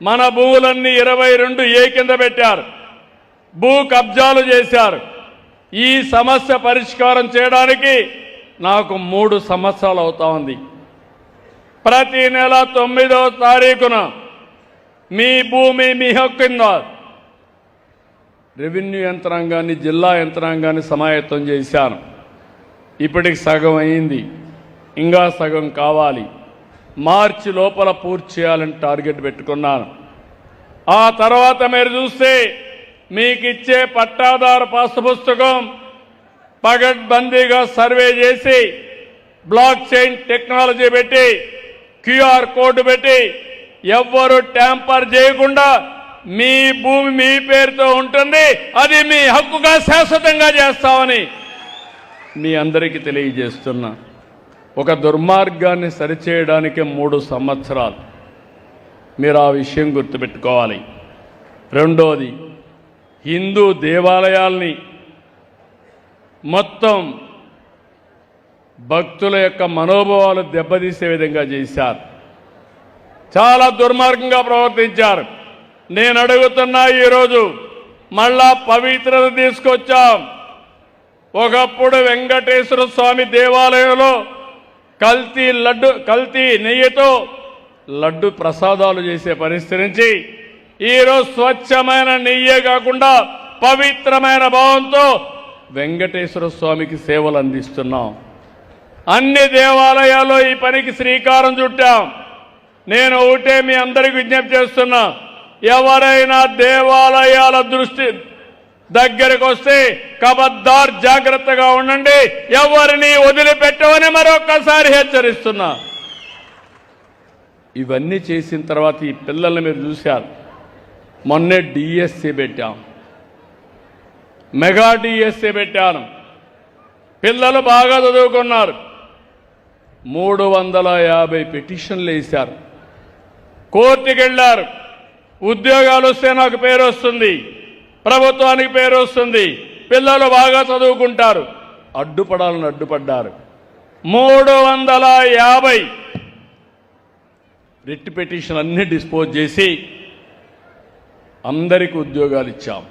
మన భూములన్నీ 22A కింద పెట్టారు. భూ కబ్జాలు చేశారు. ఈ సమస్య పరిష్కారం చేయడానికి నాకు 3 సంవత్సరాలు అవుతా ఉంది. ప్రతి నెల 9వ తారీఖున మీ భూమి మీ హక్కు కింద రెవెన్యూ యంత్రాంగాన్ని, జిల్లా యంత్రాంగాన్ని సమాయత్తం చేశాను. ఇప్పటికి సగం అయింది, ఇంకా సగం కావాలి. మార్చి లోపల పూర్తి చేయాలని టార్గెట్ పెట్టుకున్నాను. ఆ తర్వాత మీరు చూస్తే మీకు ఇచ్చే పట్టాదారు పాస్ పుస్తకం పగడ్బందీగా సర్వే చేసి బ్లాక్ చైన్ టెక్నాలజీ పెట్టి క్యూఆర్ కోడ్ పెట్టి ఎవ్వరు ట్యాంపర్ చేయకుండా మీ భూమి మీ పేరుతో ఉంటుంది, అది మీ హక్కుగా శాశ్వతంగా చేస్తామని మీ అందరికీ తెలియజేస్తున్నా. ఒక దుర్మార్గాన్ని సరిచేయడానికి 3 సంవత్సరాలు. మీరు ఆ విషయం గుర్తుపెట్టుకోవాలి. రెండోది, హిందూ దేవాలయాల్ని మొత్తం భక్తుల యొక్క మనోభావాలు దెబ్బతీసే విధంగా చేశారు. చాలా దుర్మార్గంగా ప్రవర్తించారు. నేను అడుగుతున్నా, ఈరోజు మళ్ళా పవిత్రత తీసుకొచ్చాం. ఒకప్పుడు వెంకటేశ్వర స్వామి దేవాలయంలో కల్తీ నెయ్యితో లడ్డు ప్రసాదాలు చేసే పరిస్థితి నుంచి ఈరోజు స్వచ్ఛమైన నెయ్యే కాకుండా పవిత్రమైన భావంతో వెంకటేశ్వర స్వామికి సేవలు అందిస్తున్నాం. అన్ని దేవాలయాల్లో ఈ పనికి శ్రీకారం చుట్టాం. నేను ఒకటే మీ అందరికీ విజ్ఞప్తి చేస్తున్నా, ఎవరైనా దేవాలయాల దృష్టి దగ్గరకు వస్తే కబద్దార్ జాగ్రత్తగా ఉండండి, ఎవరిని వదిలిపెట్టవని మరొక్కసారి హెచ్చరిస్తున్నా. ఇవన్నీ చేసిన తర్వాత ఈ పిల్లల్ని మీరు చూశారు. మొన్నే డిఎస్సి పెట్టాం, మెగా డిఎస్సి పెట్టాను. పిల్లలు బాగా చదువుకున్నారు. 350 పిటిషన్లు వేశారు. కోర్టుకి వెళ్ళారు. ఉద్యోగాలు వస్తే నాకు పేరు వస్తుంది, ప్రభుత్వానికి పేరు వస్తుంది, పిల్లలు బాగా చదువుకుంటారు. అడ్డుపడాలని అడ్డుపడ్డారు. 350 రిట్ పిటిషన్ అన్ని డిస్పోజ్ చేసి అందరికీ ఉద్యోగాలు ఇచ్చాం.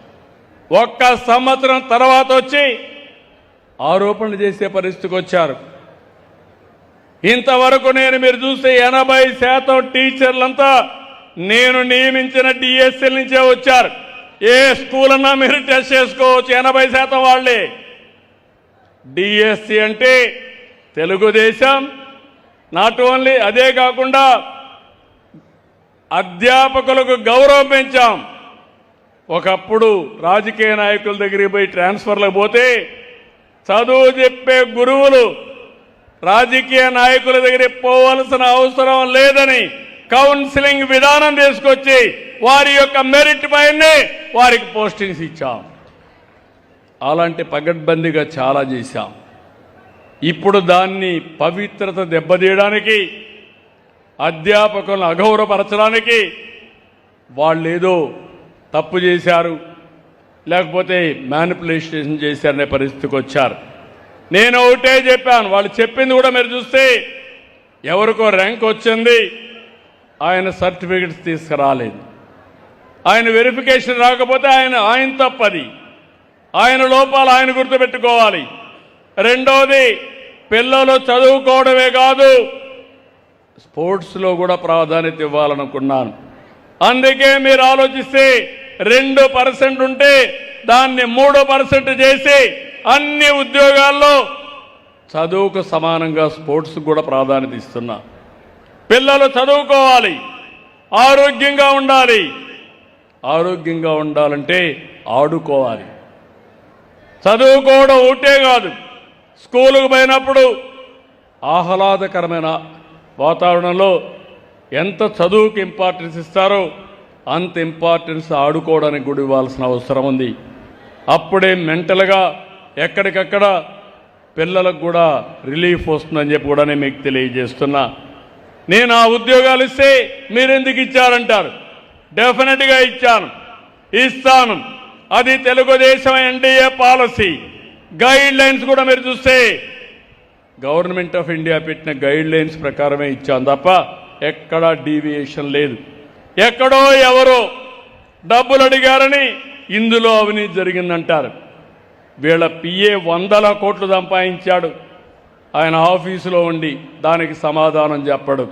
1 సంవత్సరం తర్వాత వచ్చి ఆరోపణలు చేసే పరిస్థితికి వచ్చారు. ఇంతవరకు మీరు చూస్తే 80% టీచర్లంతా నేను నియమించిన డిఎస్ఎల్ నుంచే వచ్చారు. ఏ స్కూల్ అన్నా మీరు టెస్ట్ చేసుకోవచ్చు, 80% వాళ్ళే. డిఎస్సి అంటే తెలుగుదేశం, నాట్ ఓన్లీ అదే కాకుండా అధ్యాపకులకు గౌరవం పెంచాం. ఒకప్పుడు రాజకీయ నాయకుల దగ్గరికి పోయి ట్రాన్స్ఫర్లకు పోతే చదువు చెప్పే గురువులు రాజకీయ నాయకుల దగ్గరికి పోవాల్సిన అవసరం లేదని కౌన్సిలింగ్ విధానం తీసుకొచ్చి వారి యొక్క మెరిట్ పైనే వారికి పోస్టింగ్స్ ఇచ్చాం. అలాంటి పగడ్బందీగా చాలా చేశాం. ఇప్పుడు దాన్ని పవిత్రత దెబ్బతీయడానికి, అధ్యాపకులను అగౌరవపరచడానికి వాళ్ళేదో తప్పు చేశారు, లేకపోతే మ్యానిపులేషన్ చేశారనే పరిస్థితికి వచ్చారు. నేను ఒకటే చెప్పాను, వాళ్ళు చెప్పింది కూడా మీరు చూస్తే ఎవరికో ర్యాంక్ వచ్చింది, ఆయన సర్టిఫికెట్స్ తీసుకురాలేదు, ఆయన వెరిఫికేషన్ రాకపోతే ఆయన తప్పది, ఆయన లోపాలు ఆయన గుర్తుపెట్టుకోవాలి. రెండోది, పిల్లలు చదువుకోవడమే కాదు స్పోర్ట్స్లో కూడా ప్రాధాన్యత ఇవ్వాలనుకున్నాను. అందుకే మీరు ఆలోచిస్తే 2% ఉంటే దాన్ని 3% చేసి అన్ని ఉద్యోగాల్లో చదువుకు సమానంగా స్పోర్ట్స్ కూడా ప్రాధాన్యత ఇస్తున్నా. పిల్లలు చదువుకోవాలి, ఆరోగ్యంగా ఉండాలి. ఆరోగ్యంగా ఉండాలంటే ఆడుకోవాలి. చదువుకోవడం ఒకటే కాదు, స్కూలుకు పోయినప్పుడు ఆహ్లాదకరమైన వాతావరణంలో ఎంత చదువుకి ఇంపార్టెన్స్ ఇస్తారో అంత ఇంపార్టెన్స్ ఆడుకోవడానికి కూడా ఇవ్వాల్సిన అవసరం ఉంది. అప్పుడే మెంటల్గా ఎక్కడికక్కడ పిల్లలకు కూడా రిలీఫ్ వస్తుందని చెప్పి కూడా నేను మీకు తెలియజేస్తున్నా. నేను ఆ ఉద్యోగాలు ఇస్తే మీరెందుకు ఇచ్చారంటారు. డెఫినెట్గా ఇస్తాను. అది Telugu Desam NDA policy. Guide lines కూడా మీరు చూస్తే గవర్నమెంట్ ఆఫ్ ఇండియా పెట్టిన గైడ్ లైన్స్ ప్రకారమే ఇచ్చాను తప్ప ఎక్కడా డీవియేషన్ లేదు. ఎక్కడో ఎవరో డబ్బులు అడిగారని ఇందులో అవినీతి జరిగిందంటారు. వీళ్ళ పిఏ 100 కోట్లు సంపాదించాడు ఆయన ఆఫీసులో ఉండి, దానికి సమాధానం చెప్పడు.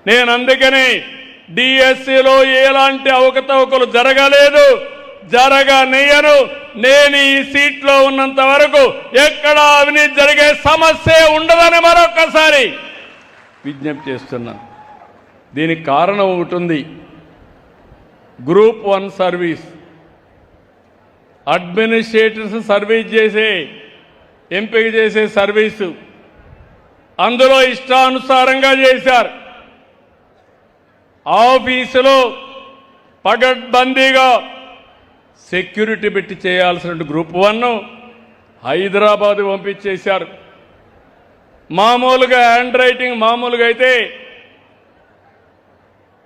నేను అందుకని డిఎస్సిలో ఎలాంటి అవకతవకలు జరగలేదు, జరగనియను. నేను ఈ సీట్లో ఉన్నంత వరకు ఎక్కడ అవినీతి జరిగే సమస్య ఉండదని మరొక్కసారి విజ్ఞప్తి చేస్తున్నాను. దీనికి కారణం ఒకటి ఉంది. గ్రూప్ 1 సర్వీస్ అడ్మినిస్ట్రేటర్స్ సర్వీస్ చేసే ఎంపిక చేసే సర్వీసు, అందులో ఇష్టానుసారంగా చేశారు. ఆఫీసులో పగడ్బందీగా సెక్యూరిటీ పెట్టి చేయాల్సిన గ్రూప్ 1 హైదరాబాద్ పంపించేశారు. మామూలుగా హ్యాండ్ రైటింగ్, మామూలుగా అయితే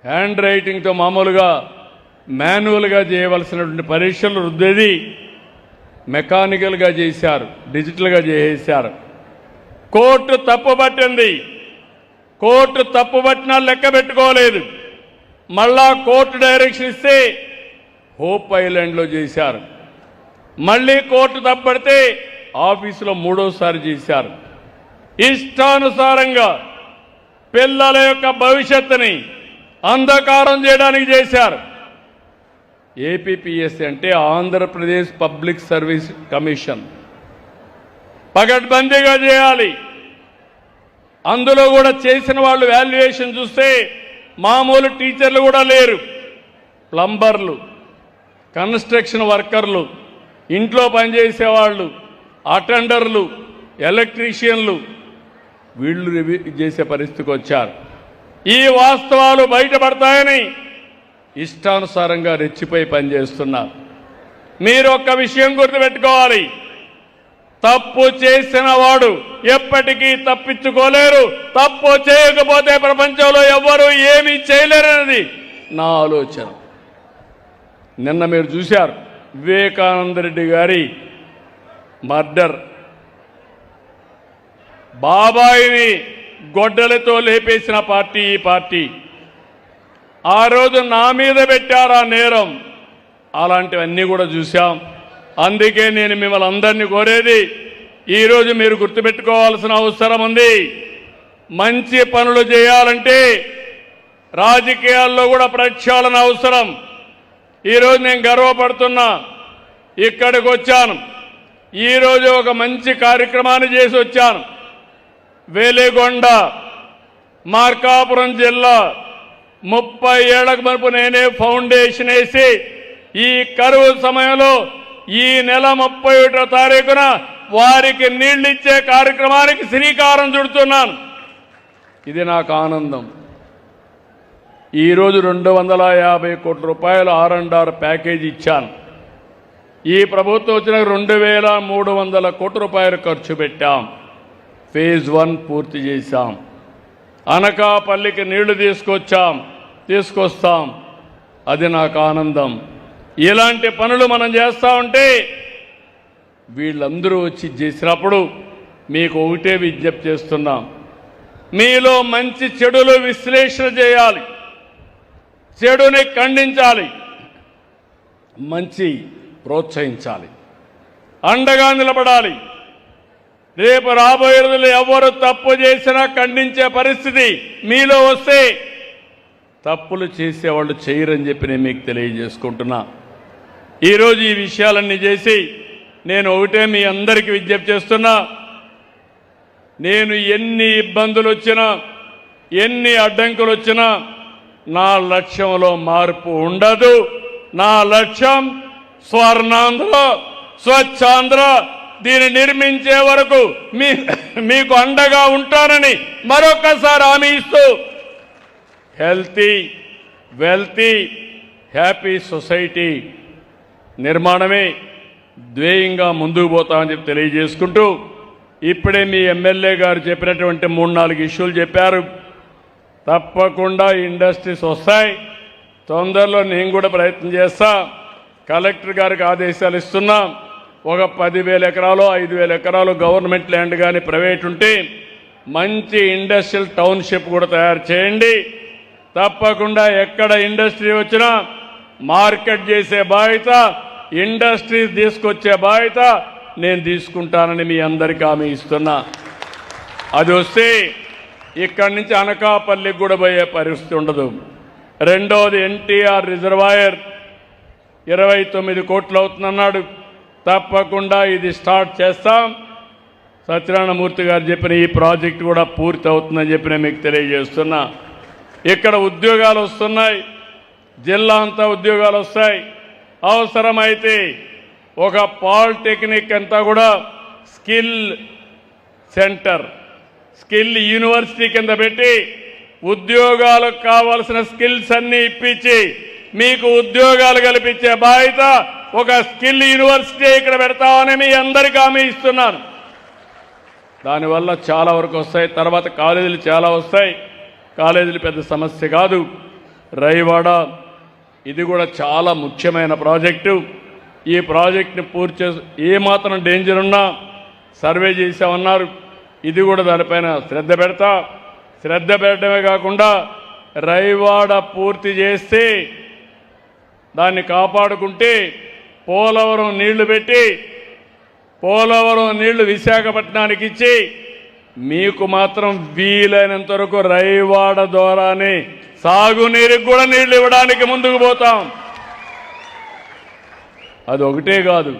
హ్యాండ్ రైటింగ్తో మామూలుగా మాన్యువల్గా చేయవలసినటువంటి పరీక్షలు రుద్దేది మెకానికల్గా చేశారు, డిజిటల్గా చేసేశారు. కోర్టు తప్పుపట్టింది. కోర్టు తప్పుపట్టినా లెక్క పెట్టుకోలేదు. మళ్ళా కోర్టు డైరెక్షన్ ఇస్తే హోప్ ఐలాండ్లో చేశారు. మళ్ళీ కోర్టు తప్పడితే ఆఫీసులో 3వసారి చేశారు. ఇష్టానుసారంగా పిల్లల యొక్క భవిష్యత్తుని అంధకారం చేయడానికి చేశారు. ఏపీపీఎస్సీ అంటే ఆంధ్రప్రదేశ్ పబ్లిక్ సర్వీస్ కమిషన్ పగడ్బందీగా చేయాలి. అందులో కూడా చేసిన వాళ్ళు వాల్యుయేషన్ చూస్తే మామూలు టీచర్లు కూడా లేరు. ప్లంబర్లు, కన్స్ట్రక్షన్ వర్కర్లు, ఇంట్లో పనిచేసేవాళ్ళు, అటెండర్లు, ఎలక్ట్రీషియన్లు వీళ్ళు రివ్యూ చేసే పరిస్థితికి వచ్చారు. ఈ వాస్తవాలు బయటపడతాయని ఇష్టానుసారంగా రెచ్చిపోయి పనిచేస్తున్నారు. మీరు ఒక్క విషయం గుర్తుపెట్టుకోవాలి. తప్పు చేసిన వాడు ఎప్పటికీ తప్పించుకోలేరు. తప్పు చేయకపోతే ప్రపంచంలో ఎవ్వరూ ఏమీ చేయలేరనేది నా ఆలోచన. నిన్న మీరు చూశారు వివేకానంద రెడ్డి గారి మర్డర్. బాబాయిని గొడ్డలతో లేపేసిన పార్టీ ఈ పార్టీ. ఆ రోజు నా మీద పెట్టారు ఆ నేరం. అలాంటివన్నీ కూడా చూశాం. అందుకే నేను మిమ్మల్ని అందరినీ కోరేది, ఈరోజు మీరు గుర్తుపెట్టుకోవాల్సిన అవసరం ఉంది. మంచి పనులు చేయాలంటే రాజకీయాల్లో కూడా ప్రక్షాళన అవసరం. ఈరోజు నేను గర్వపడుతున్నా, ఇక్కడికి వచ్చాను. ఈరోజు ఒక మంచి కార్యక్రమాన్ని చేసి వచ్చాను. వేలిగొండ, మార్కాపురం జిల్లా 30 ఏళ్లకు మునుపు నేనే ఫౌండేషన్ వేసి ఈ కరువు సమయంలో ఈ నెల 31వ తారీఖున వారికి నీళ్లిచ్చే కార్యక్రమానికి శ్రీకారం చుడుతున్నాను. ఇది నాకు ఆనందం. ఈరోజు 250 కోట్ల రూపాయలు R&R ప్యాకేజీ ఇచ్చాను. ఈ ప్రభుత్వం వచ్చిన 2300 కోట్ల రూపాయలు ఖర్చు పెట్టాం. ఫేజ్ 1 పూర్తి చేశాం. అనకాపల్లికి నీళ్లు తీసుకొస్తాం. అది నాకు ఆనందం. ఇలాంటి పనులు మనం చేస్తూ ఉంటే వీళ్ళందరూ వచ్చి చేసినప్పుడు మీకు ఒకటే విజ్ఞప్తి చేస్తున్నాం. మీలో మంచి చెడులు విశ్లేషణ చేయాలి, చెడుని ఖండించాలి, మంచి ప్రోత్సహించాలి, అండగా నిలబడాలి. రేపు రాబోయే రోజుల్లో ఎవరు తప్పు చేసినా ఖండించే పరిస్థితి మీలో వస్తే తప్పులు చేసేవాళ్ళు చేయరని చెప్పి నేను మీకు తెలియజేసుకుంటున్నా. ఈరోజు ఈ విషయాలన్నీ చేసి నేను ఒకటే మీ అందరికీ విజ్ఞప్తి చేస్తున్నా. నేను ఎన్ని ఇబ్బందులు వచ్చినా, ఎన్ని అడ్డంకులు వచ్చినా నా లక్ష్యంలో మార్పు ఉండదు. నా లక్ష్యం స్వర్ణాంధ్ర, స్వచ్ఛాంధ్ర. దీన్ని నిర్మించే వరకు మీకు అండగా ఉంటానని మరొకసారి హామీ ఇస్తూ హెల్తీ, వెల్తీ, హ్యాపీ సొసైటీ నిర్మాణమే ధ్యేయంగా ముందుకు పోతామని చెప్పి తెలియజేసుకుంటూ, ఇప్పుడే మీ ఎమ్మెల్యే గారు చెప్పినటువంటి 3-4 ఇష్యూలు చెప్పారు. తప్పకుండా ఇండస్ట్రీస్ వస్తాయి. తొందరలో నేను కూడా ప్రయత్నం చేస్తా. కలెక్టర్ గారికి ఆదేశాలు ఇస్తున్నాం. ఒక 10,000 ఎకరాలు 5,000 ఎకరాలు గవర్నమెంట్ ల్యాండ్ కానీ ప్రైవేట్ ఉంటే మంచి ఇండస్ట్రియల్ టౌన్షిప్ కూడా తయారు చేయండి. తప్పకుండా ఎక్కడ ఇండస్ట్రీ వచ్చినా మార్కెట్ చేసే బాధ్యత, ఇండస్ట్రీస్ తీసుకొచ్చే బాధ్యత నేను తీసుకుంటానని మీ అందరికీ హామీ ఇస్తున్నా. అది వస్తే ఇక్కడి నుంచి అనకాపల్లికి కూడా పోయే పరిస్థితి ఉండదు. రెండోది ఎన్టీఆర్ రిజర్వాయర్ 29 కోట్లు అవుతుందన్నాడు. తప్పకుండా ఇది స్టార్ట్ చేస్తాం. సత్యనారాయణమూర్తి గారు చెప్పిన ఈ ప్రాజెక్టు కూడా పూర్తి అవుతుందని చెప్పి నేను మీకు తెలియజేస్తున్నా. ఇక్కడ ఉద్యోగాలు వస్తున్నాయి, జిల్లా అంతా ఉద్యోగాలు వస్తాయి. అవసరమైతే ఒక పాలిటెక్నిక్ అంతా కూడా స్కిల్ సెంటర్, స్కిల్ యూనివర్సిటీ కింద పెట్టి ఉద్యోగాలకు కావాల్సిన స్కిల్స్ అన్నీ ఇప్పించి మీకు ఉద్యోగాలు కల్పించే బాధ్యత ఒక స్కిల్ యూనివర్సిటీ ఇక్కడ పెడతామని మీ అందరికీ హామీ ఇస్తున్నాను. దానివల్ల చాలా వరకు వస్తాయి. తర్వాత కాలేజీలు చాలా వస్తాయి. కాలేజీలు పెద్ద సమస్య కాదు. రైవాడ ఇది కూడా చాలా ముఖ్యమైన ప్రాజెక్టు. ఈ ప్రాజెక్టుని పూర్తి చేసి ఏమాత్రం డేంజర్ ఉన్నా సర్వే చేసామన్నారు. ఇది కూడా దానిపైన శ్రద్ధ పెడతా. శ్రద్ధ పెట్టడమే కాకుండా రైవాడ పూర్తి చేస్తే దాన్ని కాపాడుకుంటే పోలవరం నీళ్లు పెట్టి పోలవరం నీళ్లు విశాఖపట్నానికి ఇచ్చి మీకు మాత్రం వీలైనంత వరకు రైవాడ ద్వారానే సాగునీరుకి కూడా నీళ్లు ఇవ్వడానికి ముందుకు పోతాం. అది ఒకటే కాదు,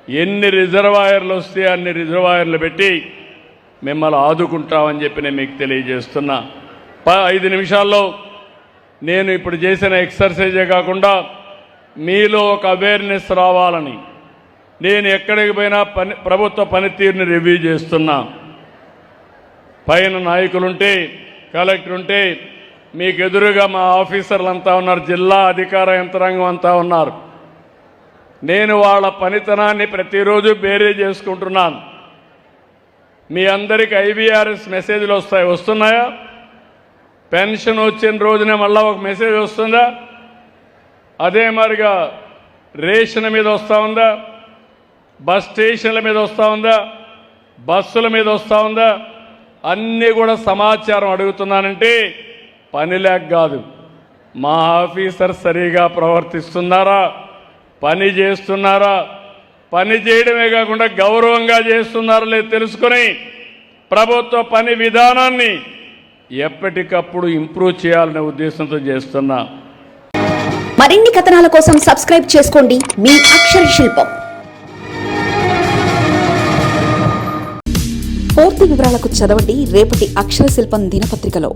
ఎన్ని రిజర్వాయర్లు వస్తే అన్ని రిజర్వాయర్లు పెట్టి మిమ్మల్ని ఆదుకుంటామని చెప్పి నేను మీకు తెలియజేస్తున్నా. 5 నిమిషాల్లో నేను ఇప్పుడు చేసిన ఎక్సర్సైజే కాకుండా మీలో ఒక అవేర్నెస్ రావాలని నేను ఎక్కడికి పోయినా ప్రభుత్వ పనితీరుని రివ్యూ చేస్తున్నా. పైన నాయకులుంటే, కలెక్టర్ ఉంటే, మీకు ఎదురుగా మా ఆఫీసర్లు అంతా ఉన్నారు, జిల్లా అధికార యంత్రాంగం అంతా ఉన్నారు. నేను వాళ్ళ పనితనాన్ని ప్రతిరోజు బేరీ చేసుకుంటున్నాను. మీ అందరికి IVRS మెసేజ్లు వస్తున్నాయా? పెన్షన్ వచ్చిన రోజునే మళ్ళీ ఒక మెసేజ్ వస్తుందా? అదే మరిగా రేషన్ మీద వస్తూ ఉందా? బస్ స్టేషన్ల మీద వస్తూ ఉందా? బస్సుల మీద వస్తూ ఉందా? అన్నీ కూడా సమాచారం అడుగుతున్నానంటే పని లేక కాదు. మా ఆఫీసర్ సరిగా ప్రవర్తిస్తున్నారా, పని చేస్తున్నారా, పని చేయడమే కాకుండా గౌరవంగా చేస్తున్నారా లేదు తెలుసుకొని ప్రభుత్వ పని విధానాన్ని ఎప్పటికప్పుడు ఇంప్రూవ్ చేయాలనే ఉద్దేశంతో చేస్తున్నా. మరిన్ని కథనాల కోసం సబ్స్క్రైబ్ చేసుకోండి మీ అక్షర శిల్పం. పూర్తి వివరాలకు చదవండి రేపటి అక్షర శిల్పం దినపత్రికలో.